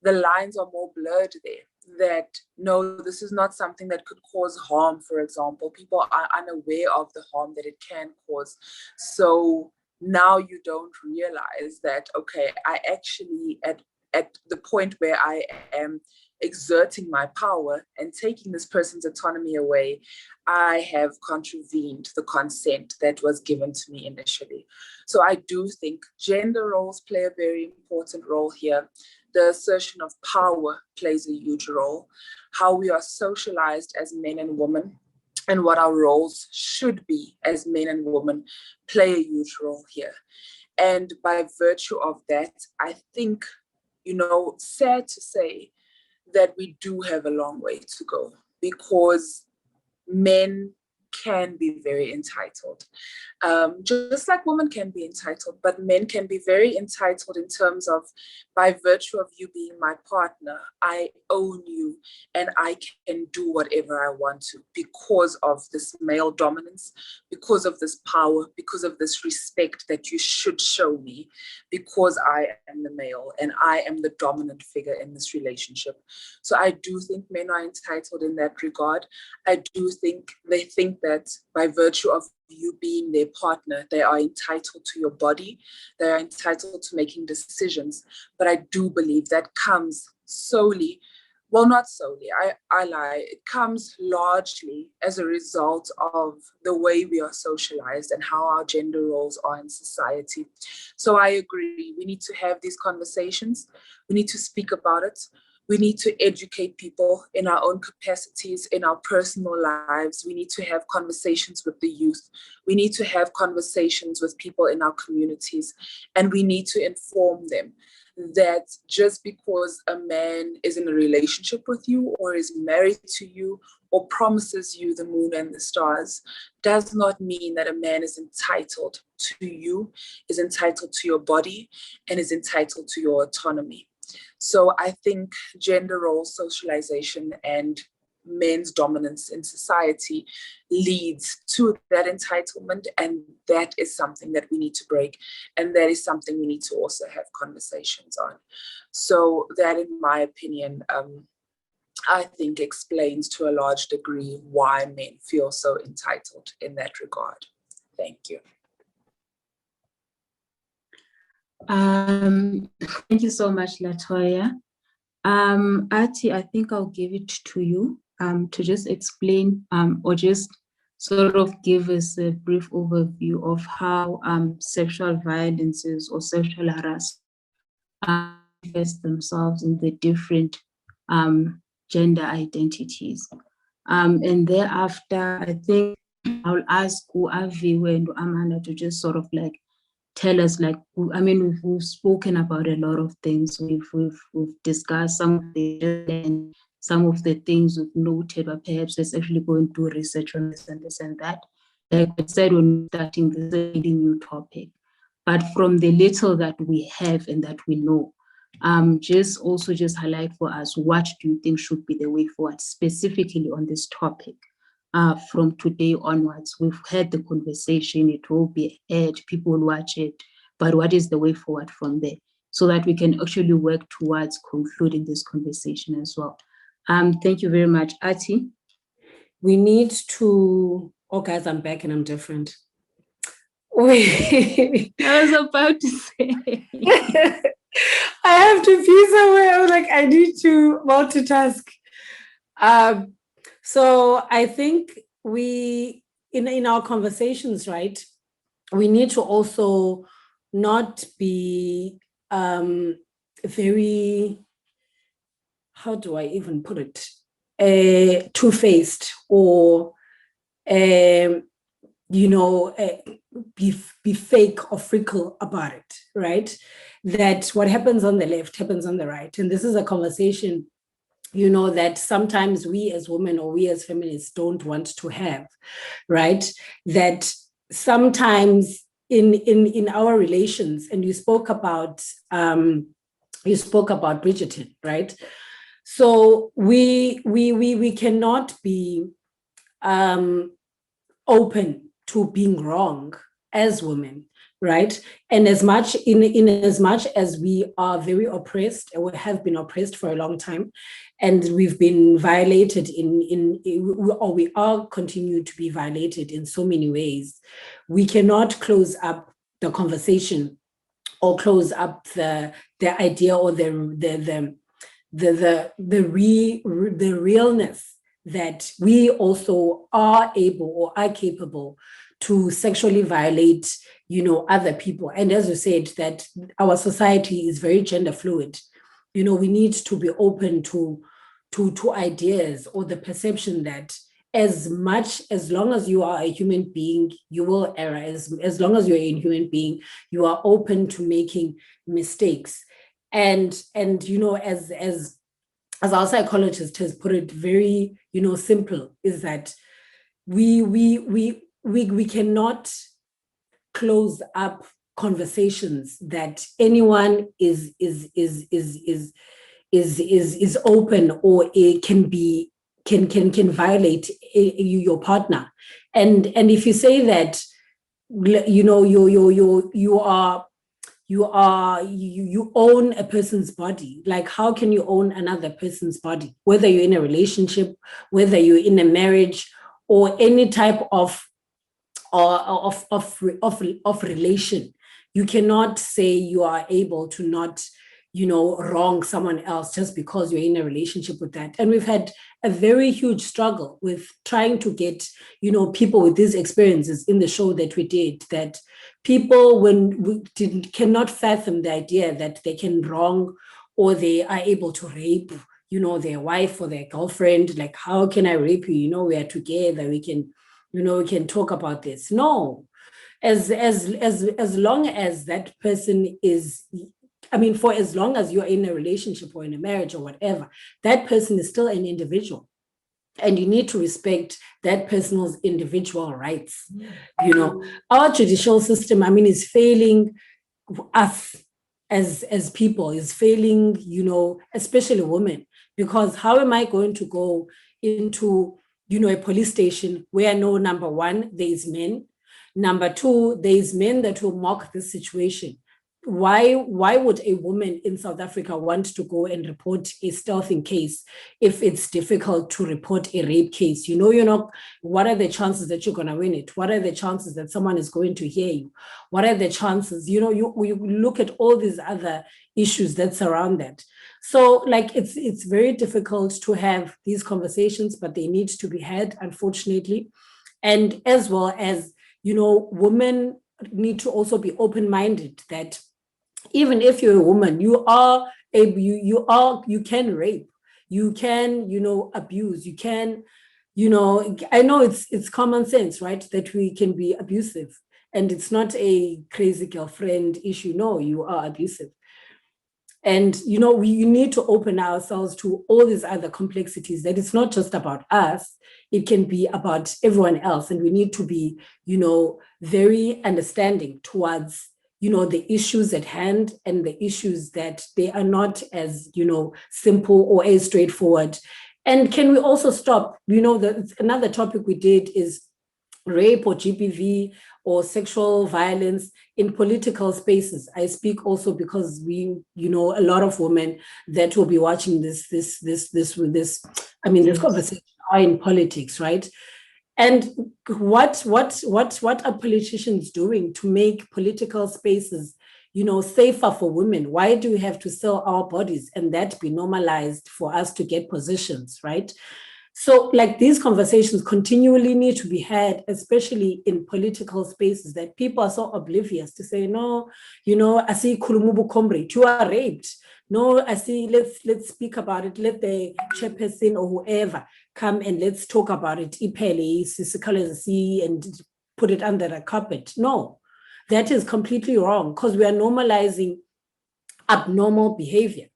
the lines are more blurred there. That no, this is not something that could cause harm, for example. People are unaware of the harm that it can cause. So now you don't realize that, okay, I actually, at the point where I am exerting my power and taking this person's autonomy away, I have contravened the consent that was given to me initially. So I do think gender roles play a very important role here. The assertion of power plays a huge role. How we are socialized as men and women and what our roles should be as men and women play a huge role here. And by virtue of that, I think, you know, sad to say that we do have a long way to go, because men can be very entitled. Just like women can be entitled, but men can be very entitled in terms of, by virtue of you being my partner, I own you and I can do whatever I want to because of this male dominance, because of this power, because of this respect that you should show me, because I am the male and I am the dominant figure in this relationship. So I do think men are entitled in that regard. I do think they think that by virtue of you being their partner, they are entitled to your body, they are entitled to making decisions. But I do believe that comes solely, well, not solely, I lie, it comes largely as a result of the way we are socialized and how our gender roles are in society. So I agree, we need to have these conversations, we need to speak about it. We need to educate people in our own capacities, in our personal lives. We need to have conversations with the youth. We need to have conversations with people in our communities. And we need to inform them that just because a man is in a relationship with you or is married to you or promises you the moon and the stars does not mean that a man is entitled to you, is entitled to your body, and is entitled to your autonomy. So I think gender role socialization and men's dominance in society leads to that entitlement, and that is something that we need to break, and that is something we need to also have conversations on. So that, in my opinion, I think explains to a large degree why men feel so entitled in that regard. Thank you. Thank you so much, Latoya. Ati, I think I'll give it to you to just explain or just sort of give us a brief overview of how sexual violences or sexual harassment manifest themselves in the different gender identities. And thereafter, I think I'll ask Aviwe and Amanda to just sort of like tell us, like, I mean, we've spoken about a lot of things. We've discussed some of the things we've noted, but perhaps let's actually go and do research on this and that. Like I said, when starting, this is a really new topic. But from the little that we have and that we know, just highlight for us, what do you think should be the way forward, specifically on this topic? From today onwards, we've had the conversation, it will be aired, people will watch it, but what is the way forward from there, so that we can actually work towards concluding this conversation as well. Thank you very much. Ati? We need to, oh guys, I'm back and I'm different. Wait. I was about to say. I have to be somewhere, I was like, I need to multitask. So I think we, in our conversations, right, we need to also not be very, how do I even put it, two-faced or, be fake or fickle about it, right? That what happens on the left happens on the right. And this is a conversation, that sometimes we as women or we as feminists don't want to have, right? That sometimes in our relations, and you spoke about Bridgerton, right? So we cannot be open to being wrong as women, right? And as much as we are very oppressed, or have been oppressed for a long time, and we've been violated or we are continuing to be violated in so many ways, we cannot close up the conversation or close up the idea or the realness that we also are able or are capable to sexually violate, other people. And as you said, that our society is very gender fluid. We need to be open to ideas or the perception that as long as you are a human being, you will err. As long as you're a human being, you are open to making mistakes. And as our psychologist has put it very, simple, is that we cannot close up conversations that anyone is open, or it can violate your partner. And if you say that, you own a person's body, like how can you own another person's body, whether you're in a relationship, whether you're in a marriage, or any type of relation? You cannot say you are able to not wrong someone else just because you're in a relationship with that. And we've had a very huge struggle with trying to get people with these experiences in the show that we did, that people cannot fathom the idea that they can wrong or they are able to rape their wife or their girlfriend. Like, how can I rape you? We are together, we can talk about this. No, as long as that person is, for as long as you're in a relationship or in a marriage or whatever, that person is still an individual. And you need to respect that person's individual rights. Our judicial system, is failing us as people, is failing, especially women, because how am I going to go into, a police station where I know, number one, there is men, number two, there is men that will mock this situation. Why would a woman in South Africa want to go and report a stealthing case if it's difficult to report a rape case? What are the chances that you're going to win it? What are the chances that someone is going to hear you? What are the chances? You look at all these other issues that surround that. So it's very difficult to have these conversations, but they need to be had, unfortunately. And as well as, women need to also be open-minded, that even if you're a woman, you can rape, you can, abuse, you can, I know it's common sense, right? That we can be abusive, and it's not a crazy girlfriend issue. No, you are abusive. And, we need to open ourselves to all these other complexities, that it's not just about us, it can be about everyone else. And we need to be, very understanding towards, the issues at hand, and the issues that they are not as, simple or as straightforward. And can we also stop, another topic we did is rape or GBV or sexual violence in political spaces. I speak also because we, a lot of women that will be watching this conversation are in politics, right? And what are politicians doing to make political spaces, safer for women? Why do we have to sell our bodies and that be normalized for us to get positions, right? So like these conversations continually need to be had, especially in political spaces, that people are so oblivious to say, no, you know, I see Kulumubu comrade, you are raped. No, I see, let's speak about it. Let the chairperson or whoever come and let's talk about it. Ipele, Sisikalezi, and put it under the carpet. No, that is completely wrong because we are normalizing abnormal behavior,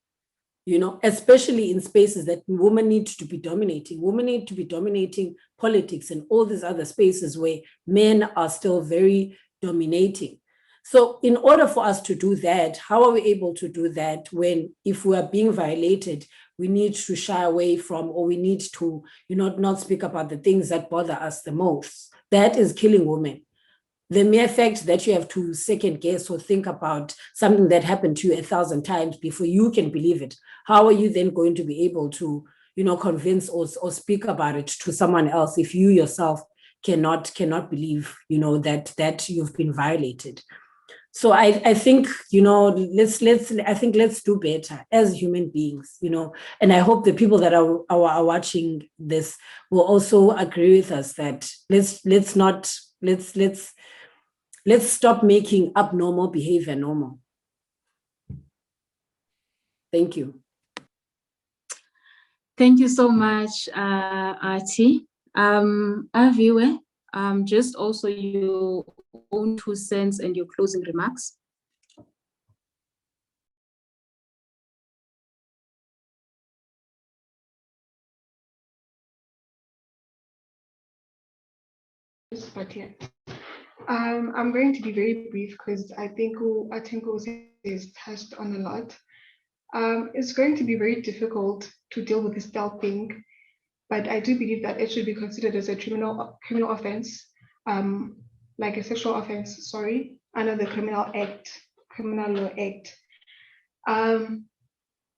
you know, especially in spaces that women need to be dominating. Women need to be dominating politics and all these other spaces where men are still very dominating. So in order for us to do that, how are we able to do that when if we are being violated, we need to shy away from, or we need to, you know, not speak about the things that bother us the most? That is killing women. The mere fact that you have to second guess or think about something that happened to you 1,000 times before you can believe it, how are you then going to be able to, you know, convince or speak about it to someone else if you yourself cannot believe, you know, that you've been violated? So I think, you know, let's do better as human beings, you know, and I hope the people that are watching this will also agree with us that let's stop making abnormal behavior normal. Thank you. Thank you so much, Artie. Aviwe, just also your own 2 cents and your closing remarks. But yeah, I'm going to be very brief because I think Atenko has touched on a lot. It's going to be very difficult to deal with this thing, but I do believe that it should be considered as a criminal offense, like a sexual offense, sorry, under the Criminal Law Act.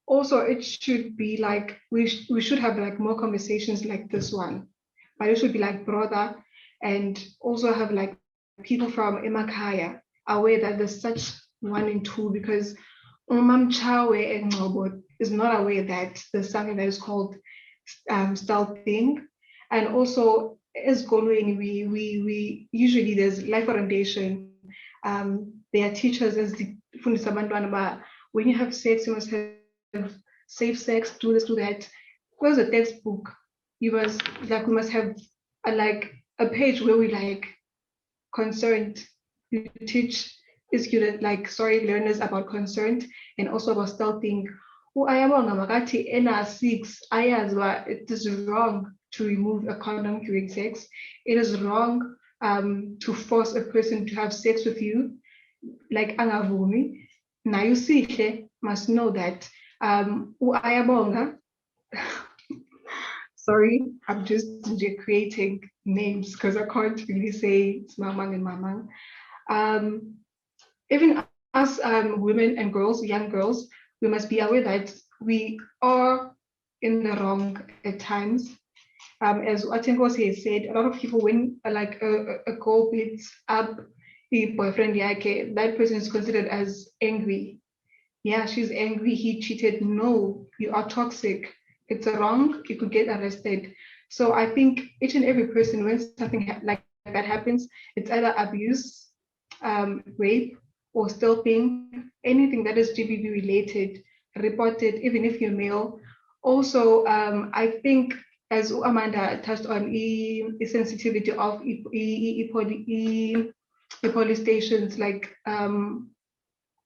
Also, it should be like, we should have like more conversations like this one, but it should be like broader, and also have like people from Emakaya aware that there's such 1 and 2, because Umam Chawe and Ngobot is not aware that there's something that is called stalking. And also, as Golweni, we usually, there's life orientation. There are teachers as the Fundisa Bantwana, when you have sex, you must have safe sex, do this, do that. Where's the textbook? We must have a page where we like concerned. You teach students learners about consent and also about stalking. N6 it is wrong to remove a condom during sex. It is wrong to force a person to have sex with you, like angavumi. Now you see, must know that sorry, I'm just creating names because I can't really say it's Mamang and Mamang. Even us women and girls, young girls, we must be aware that we are in the wrong at times. As Atenkos has said, a lot of people, when like a girl beats up a boyfriend, that person is considered as angry. Yeah, she's angry, he cheated. No, you are toxic. It's wrong, you could get arrested. So I think each and every person, when something like that happens, it's either abuse, rape, or stalking, anything that is GBV related, report it, even if you're male. Also, I think, as Amanda touched on, the sensitivity of police stations, like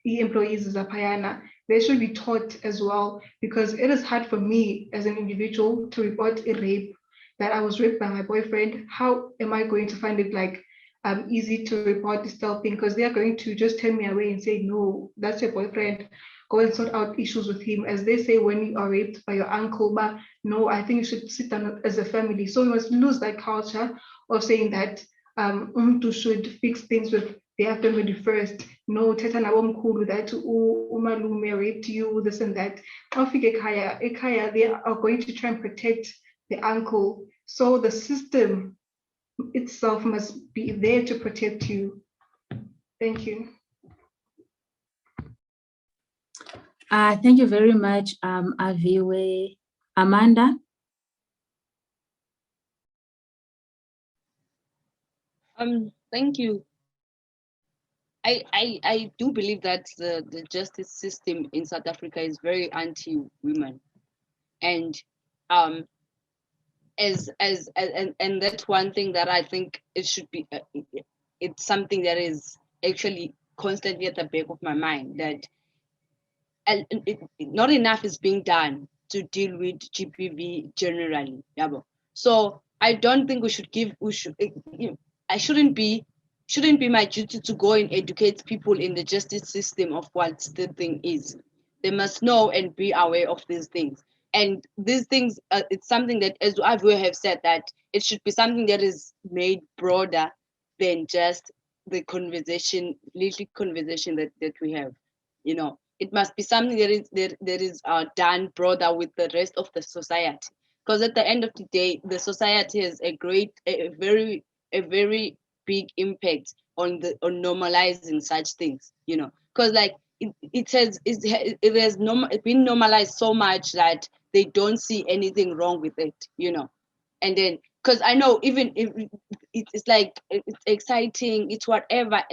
employees Zapayana, they should be taught as well, because it is hard for me as an individual to report a rape, that I was raped by my boyfriend. How am I going to find it like easy to report this thing? Because they are going to just turn me away and say, no, that's your boyfriend, go and sort out issues with him. As they say, when you are raped by your uncle, but no, I think you should sit down as a family. So we must lose that culture of saying that Umtu should fix things with their family first. No, teta na womkhulu that umalume raped you, this and that. Ekaya, they are going to try and protect the uncle. So the system itself must be there to protect you. Thank you. Thank you very much, Aviwe. Amanda? Thank you. I do believe that the justice system in South Africa is very anti-women, and and that's one thing that I think it should be. It's something that is actually constantly at the back of my mind, that not enough is being done to deal with GBV generally. So I don't think I shouldn't be my duty to go and educate people in the justice system of what the thing is. They must know and be aware of these things. And these things, it's something that, as I have said, that it should be something that is made broader than just the conversation, little conversation that we have. It must be something that is done broader with the rest of the society. Because at the end of the day, the society has a very big impact on normalizing such things. Because like it has been normalized so much that they don't see anything wrong with it. And then, because I know, even if it's like it's exciting, it's whatever,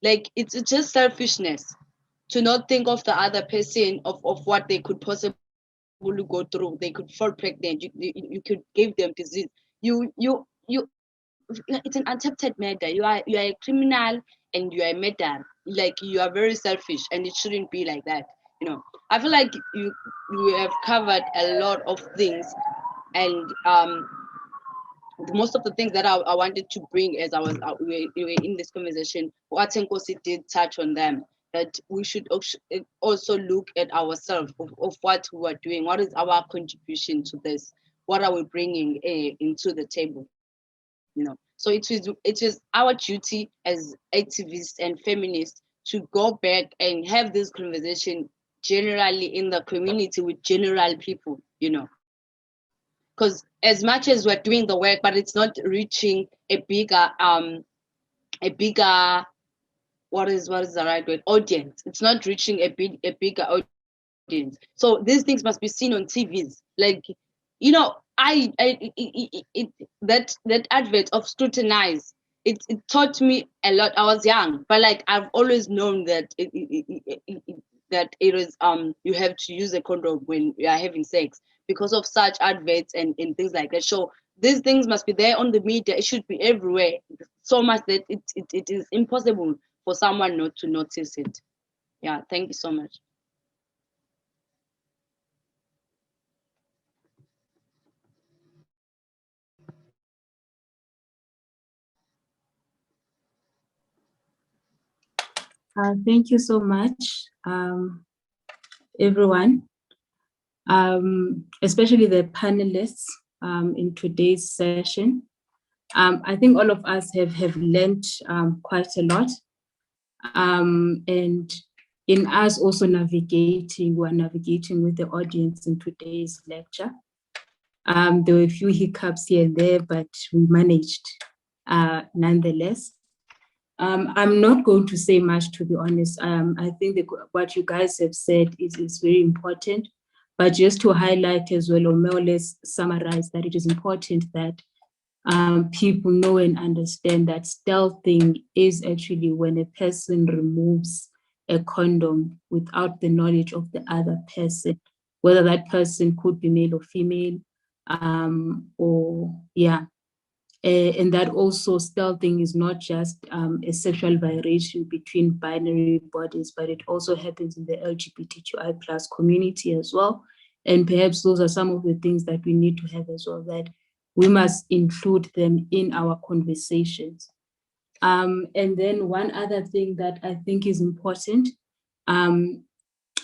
like it's just selfishness to not think of the other person, of what they could possibly go through. They could fall pregnant. You could give them disease. You it's an attempted murder. You are a criminal and you are a murderer. Like, you are very selfish, and it shouldn't be like that. I feel like you have covered a lot of things, and most of the things that I wanted to bring as we were in this conversation, what Nkosi did touch on them, that we should also look at ourselves of what we are doing. What is our contribution to this? What are we bringing into the table? So it is our duty as activists and feminists to go back and have this conversation generally in the community with general people. Because as much as we're doing the work, but it's not reaching a bigger what is the right word, audience. It's not reaching a bigger audience. So these things must be seen on TVs. Like, that advert of scrutinize, it taught me a lot. I was young, but like, I've always known that that it is you have to use a condom when you are having sex, because of such adverts and things like that. So these things must be there on the media. It should be everywhere, so much that it is impossible for someone not to notice it. Yeah, thank you so much. Thank you so much, everyone, especially the panelists in today's session. I think all of us have learned quite a lot. And in us also we're navigating with the audience in today's lecture. There were a few hiccups here and there, but we managed nonetheless. I'm not going to say much, to be honest. I think what you guys have said is very important, but just to highlight as well, or more or less summarize, that it is important that people know and understand that stealthing is actually when a person removes a condom without the knowledge of the other person, whether that person could be male or female, and that also stealthing is not just a sexual violation between binary bodies, but it also happens in the LGBTQI plus community as well. And perhaps those are some of the things that we need to have as well, that we must include them in our conversations. And then one other thing that I think is important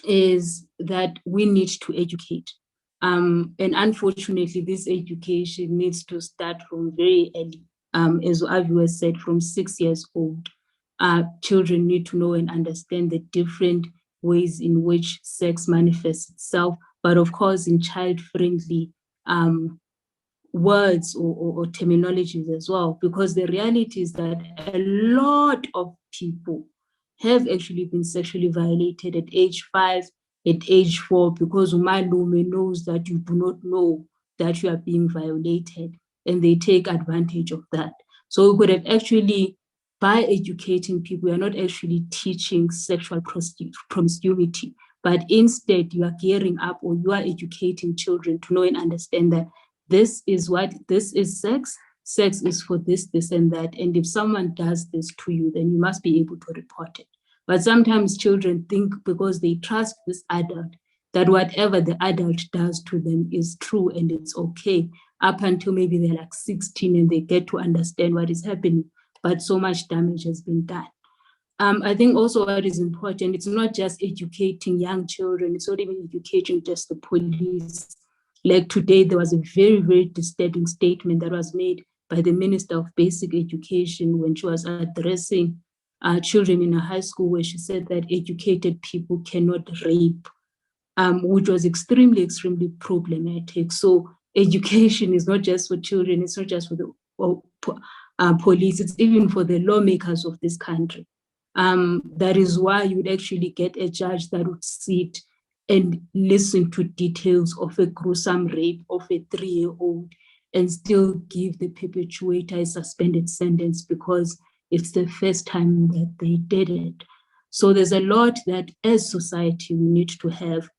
is that we need to educate. And unfortunately, this education needs to start from very early. As Avi has said, from 6 years old, children need to know and understand the different ways in which sex manifests itself, but of course in child-friendly words or terminologies as well, because the reality is that a lot of people have actually been sexually violated at age 5, at age 4, because umalume knows that you do not know that you are being violated, and they take advantage of that. So we could have actually, by educating people, we are not actually teaching sexual promiscuity, but instead you are gearing up, or you are educating children to know and understand that this is sex. Sex is for this, this, and that. And if someone does this to you, then you must be able to report it. But sometimes children think, because they trust this adult, that whatever the adult does to them is true and it's okay, up until maybe they're like 16 and they get to understand what is happening. But so much damage has been done. I think also what is important, it's not just educating young children, it's not even educating just the police. Like today, there was a very, very disturbing statement that was made by the Minister of Basic Education when she was addressing children in a high school, where she said that educated people cannot rape, which was extremely, extremely problematic. So education is not just for children, it's not just for the police, it's even for the lawmakers of this country. That is why you would actually get a judge that would sit and listen to details of a gruesome rape of a 3-year-old and still give the perpetrator a suspended sentence because it's the first time that they did it. So there's a lot that as society we need to have.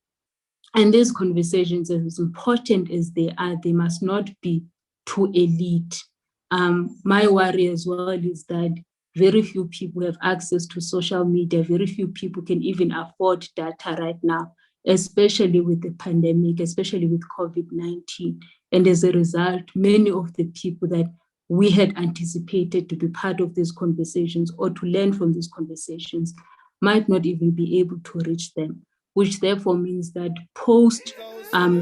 And these conversations, as important as they are, they must not be too elite. My worry as well is that very few people have access to social media. Very few people can even afford data right now, especially with the pandemic, especially with COVID-19. And as a result, many of the people that we had anticipated to be part of these conversations or to learn from these conversations might not even be able to reach them, which therefore means that post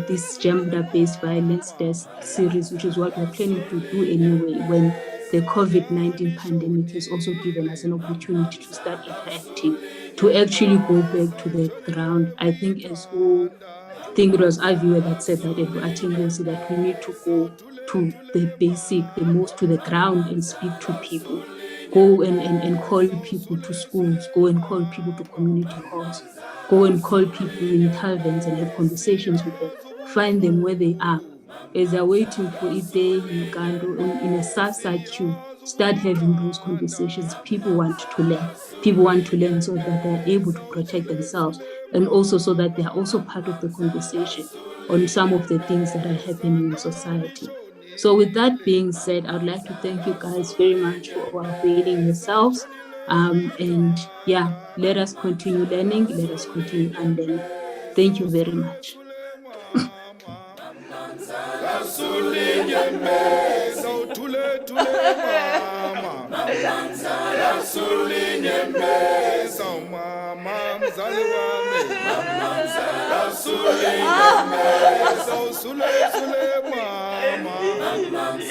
this gender-based violence desk series, which is what we're planning to do anyway, when the COVID-19 pandemic has also given us an opportunity to start interacting, to actually go back to the ground. I think I think it was Aviwe that said that, and Atengosi, that we need to go to the basic, the most to the ground and speak to people. Go and call people to schools, go and call people to community halls, go and call people in taverns and have conversations with them, find them where they are. As they're waiting for it there in Uganda, in a SASA queue, start having those conversations. People want to learn. People want to learn so that they're able to protect themselves, and also so that they're also part of the conversation on some of the things that are happening in society. So with that being said, I'd like to thank you guys very much for availing yourselves. And yeah, let us continue learning, let us continue unlearning. Thank you very much. Mama,